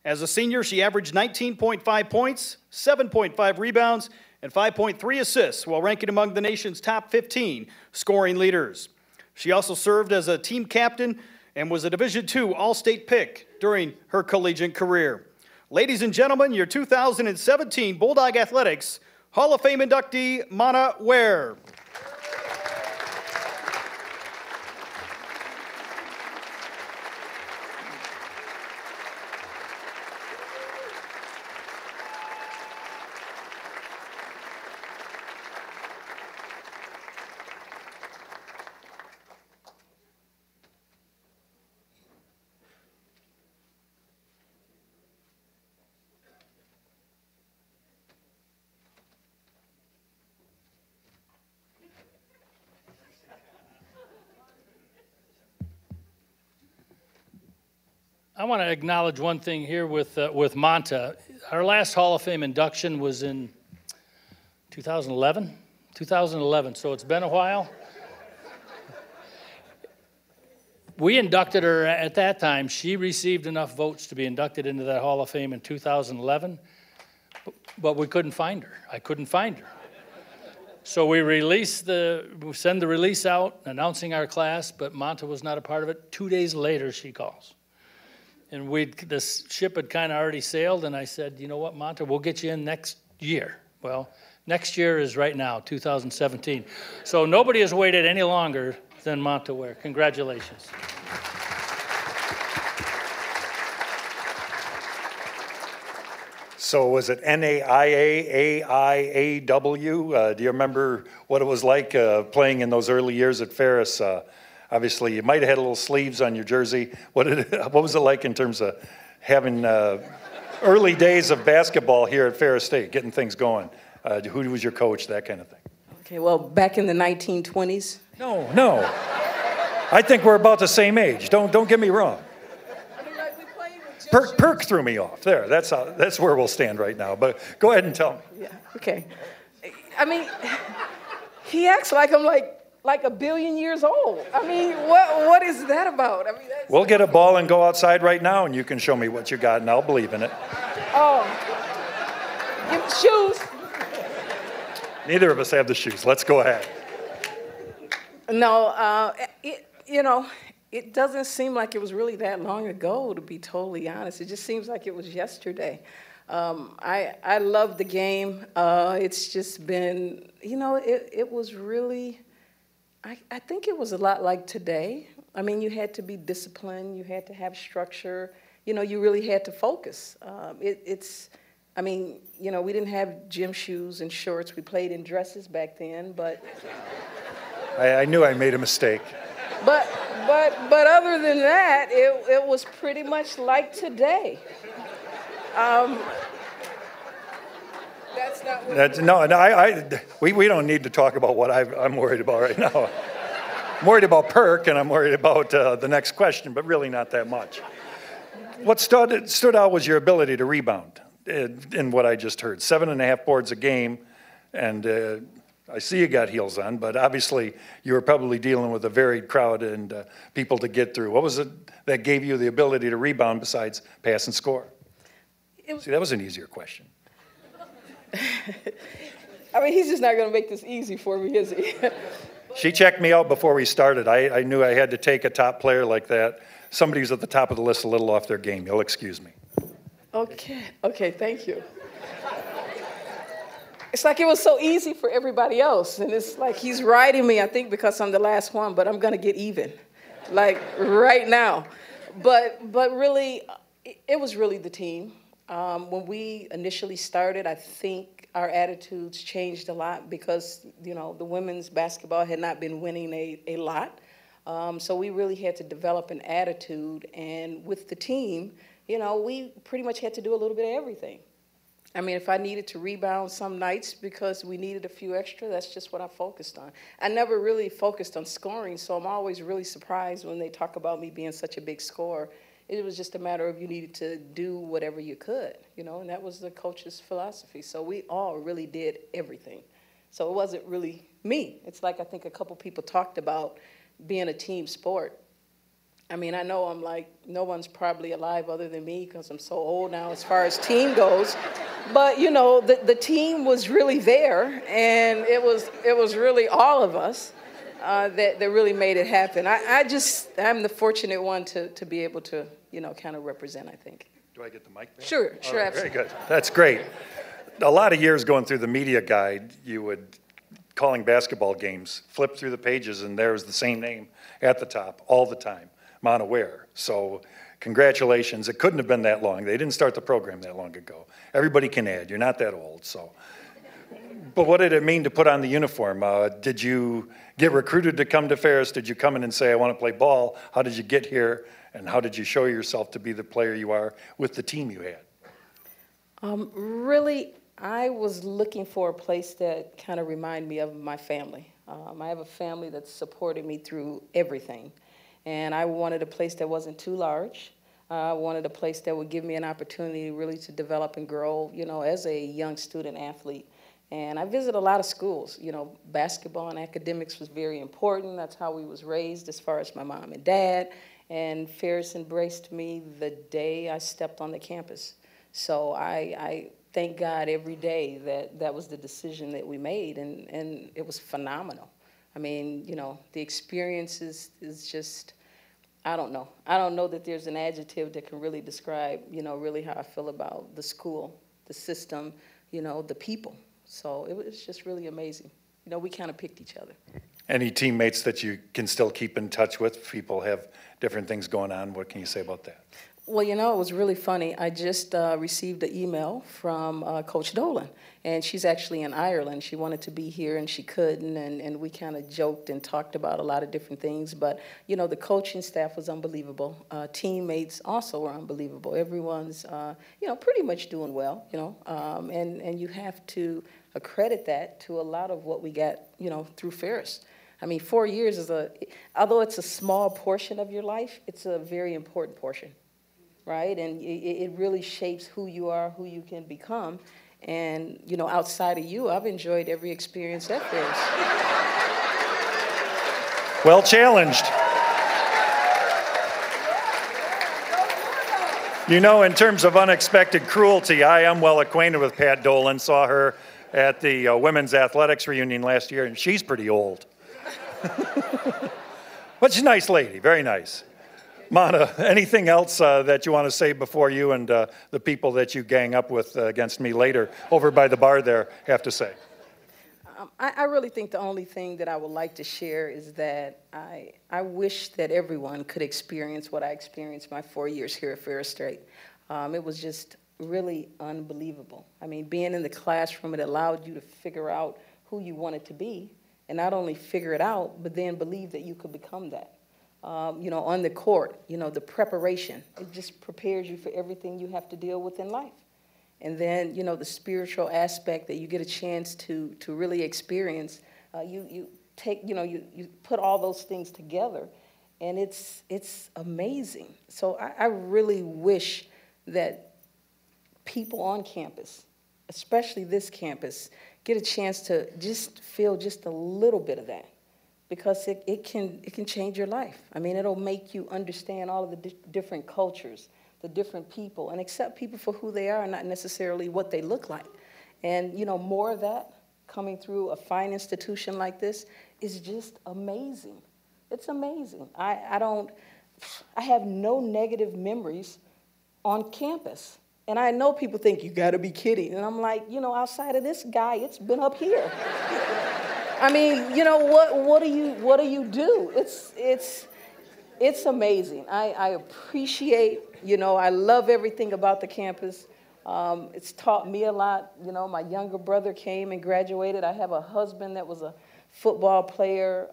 As a senior, she averaged 19.5 points, 7.5 rebounds, and 5.3 assists while ranking among the nation's top 15 scoring leaders. She also served as a team captain and was a Division II All-State pick during her collegiate career. Ladies and gentlemen, your 2017 Bulldog Athletics Hall of Fame inductee, Mana Ware. I want to acknowledge one thing here with Monta. Our last Hall of Fame induction was in 2011? 2011, so it's been a while. We inducted her at that time. She received enough votes to be inducted into that Hall of Fame in 2011, but we couldn't find her. I couldn't find her. So we send the release out announcing our class, but Monta was not a part of it. 2 days later, she calls. And the ship had kind of already sailed, and I said, you know what, Monta, we'll get you in next year. Well, next year is right now, 2017. So nobody has waited any longer than Monta Ware. Congratulations. So was it NAIA, AIAW? Do you remember what it was like playing in those early years at Ferris? Obviously, you might have had little sleeves on your jersey. What was it like in terms of having early days of basketball here at Ferris State, getting things going? Who was your coach, that kind of thing? Okay, well, back in the 1920s. No. I think we're about the same age. Don't get me wrong. Perk threw me off. There, that's where we'll stand right now. But go ahead and tell me. Yeah, okay. I mean, he acts like I'm like a billion years old. I mean, what is that about? I mean, we'll get a ball and go outside right now, and you can show me what you got, and I'll believe in it. Oh, give me shoes. Neither of us have the shoes. Let's go ahead. No, it doesn't seem like it was really that long ago, to be totally honest. It just seems like it was yesterday. I love the game. It's just been, it was really, I think it was a lot like today. I mean, you had to be disciplined. You had to have structure. You really had to focus. We didn't have gym shoes and shorts. We played in dresses back then, but... I knew I made a mistake. But other than that, it was pretty much like today. That's not what... We don't need to talk about what I'm worried about right now. I'm worried about Perk, and I'm worried about the next question, but really not that much. What stood out was your ability to rebound in what I just heard. 7.5 boards a game, and I see you got heels on, but obviously you were probably dealing with a varied crowd and people to get through. What was it that gave you the ability to rebound besides pass and score? See, that was an easier question. I mean, he's just not going to make this easy for me, is he? She checked me out before we started. I knew I had to take a top player like that. Somebody who's at the top of the list a little off their game. You'll excuse me. Okay, thank you. It's like it was so easy for everybody else, and it's like he's riding me, I think, because I'm the last one, but I'm going to get even, like right now. But really, it was really the team. When we initially started, I think our attitudes changed a lot because, the women's basketball had not been winning a lot. So we really had to develop an attitude, and with the team, we pretty much had to do a little bit of everything. I mean, if I needed to rebound some nights because we needed a few extra, that's just what I focused on. I never really focused on scoring, so I'm always really surprised when they talk about me being such a big scorer. It was just a matter of you needed to do whatever you could, and that was the coach's philosophy. So we all really did everything. So it wasn't really me. It's like I think a couple people talked about being a team sport. I mean, I know I'm like, no one's probably alive other than me because I'm so old now as far as team goes. But, the team was really there, and it was really all of us that really made it happen. I'm the fortunate one to be able to, kind of represent, I think. Do I get the mic back? Sure, All right, absolutely. very good. That's great. A lot of years going through the media guide, you would, calling basketball games, flip through the pages, and there's the same name at the top all the time. Monaware. So congratulations. It couldn't have been that long. They didn't start the program that long ago. Everybody can add. You're not that old. So, but what did it mean to put on the uniform? Did you get recruited to come to Ferris? Did you come in and say, I want to play ball? How did you get here? And how did you show yourself to be the player you are with the team you had? Really, I was looking for a place that kind of reminded me of my family. I have a family that supported me through everything. And I wanted a place that wasn't too large. I wanted a place that would give me an opportunity really to develop and grow, as a young student athlete. And I visited a lot of schools. Basketball and academics was very important. That's how we was raised as far as my mom and dad. And Ferris embraced me the day I stepped on the campus. So I thank God every day that was the decision that we made, and it was phenomenal. I mean, the experience is just, I don't know. I don't know that there's an adjective that can really describe, really how I feel about the school, the system, the people. So it was just really amazing. We kind of picked each other. Any teammates that you can still keep in touch with? People have different things going on. What can you say about that? Well, you know, it was really funny. I just received an email from Coach Dolan, and she's actually in Ireland. She wanted to be here, and she couldn't, and we kind of joked and talked about a lot of different things. But, you know, the coaching staff was unbelievable. Teammates also were unbelievable. Everyone's, you know, pretty much doing well, you know, and you have to accredit that to a lot of what we got, you know, through Ferris. I mean, 4 years is although it's a small portion of your life, it's a very important portion. Right, and it really shapes who you are, who you can become. And, you know, outside of you, I've enjoyed every experience at Ferris. Well challenged. You know, in terms of unexpected cruelty, I am well acquainted with Pat Dolan. Saw her at the women's athletics reunion last year, and she's pretty old. But she's a nice lady, very nice. Mana, anything else that you want to say before you and the people that you gang up with against me later over by the bar there have to say? I really think the only thing that I would like to share is that I wish that everyone could experience what I experienced my 4 years here at Ferris State. It was just really unbelievable. I mean, being in the classroom, it allowed you to figure out who you wanted to be, and not only figure it out, but then believe that you could become that. You know, on the court, you know, the preparation, it just prepares you for everything you have to deal with in life. And then, you know, the spiritual aspect that you get a chance to really experience, you take, you know, you put all those things together, and it's amazing. So I really wish that people on campus, especially this campus, get a chance to just feel just a little bit of that. Because it can change your life. I mean, it'll make you understand all of the different cultures, the different people, and accept people for who they are and not necessarily what they look like. And, you know, more of that coming through a fine institution like this is just amazing. It's amazing. I have no negative memories on campus. And I know people think, you gotta be kidding. And I'm like, you know, outside of this guy, it's been up here. I mean, you know, what do you do? It's amazing. I appreciate, you know, I love everything about the campus. It's taught me a lot. You know, my younger brother came and graduated. I have a husband that was a football player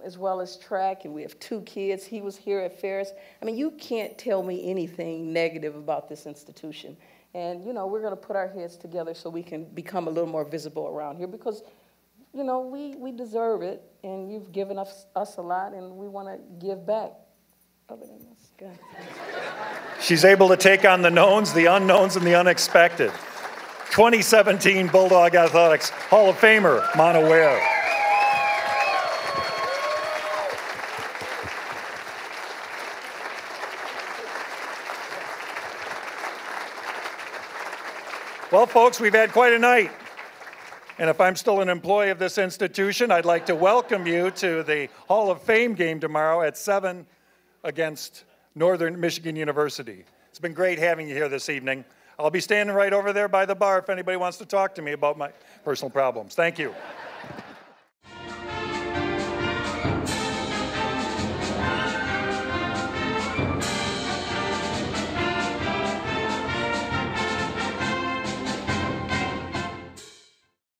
as well as track, and we have 2 kids. He was here at Ferris. I mean, you can't tell me anything negative about this institution. And, you know, we're going to put our heads together so we can become a little more visible around here because, you know, we deserve it, and you've given us a lot, and we want to give back. Other than this, good. She's able to take on the knowns, the unknowns, and the unexpected. 2017 Bulldog Athletics Hall of Famer, Mana Ware. Well, folks, we've had quite a night. And if I'm still an employee of this institution, I'd like to welcome you to the Hall of Fame game tomorrow at 7 against Northern Michigan University. It's been great having you here this evening. I'll be standing right over there by the bar if anybody wants to talk to me about my personal problems. Thank you.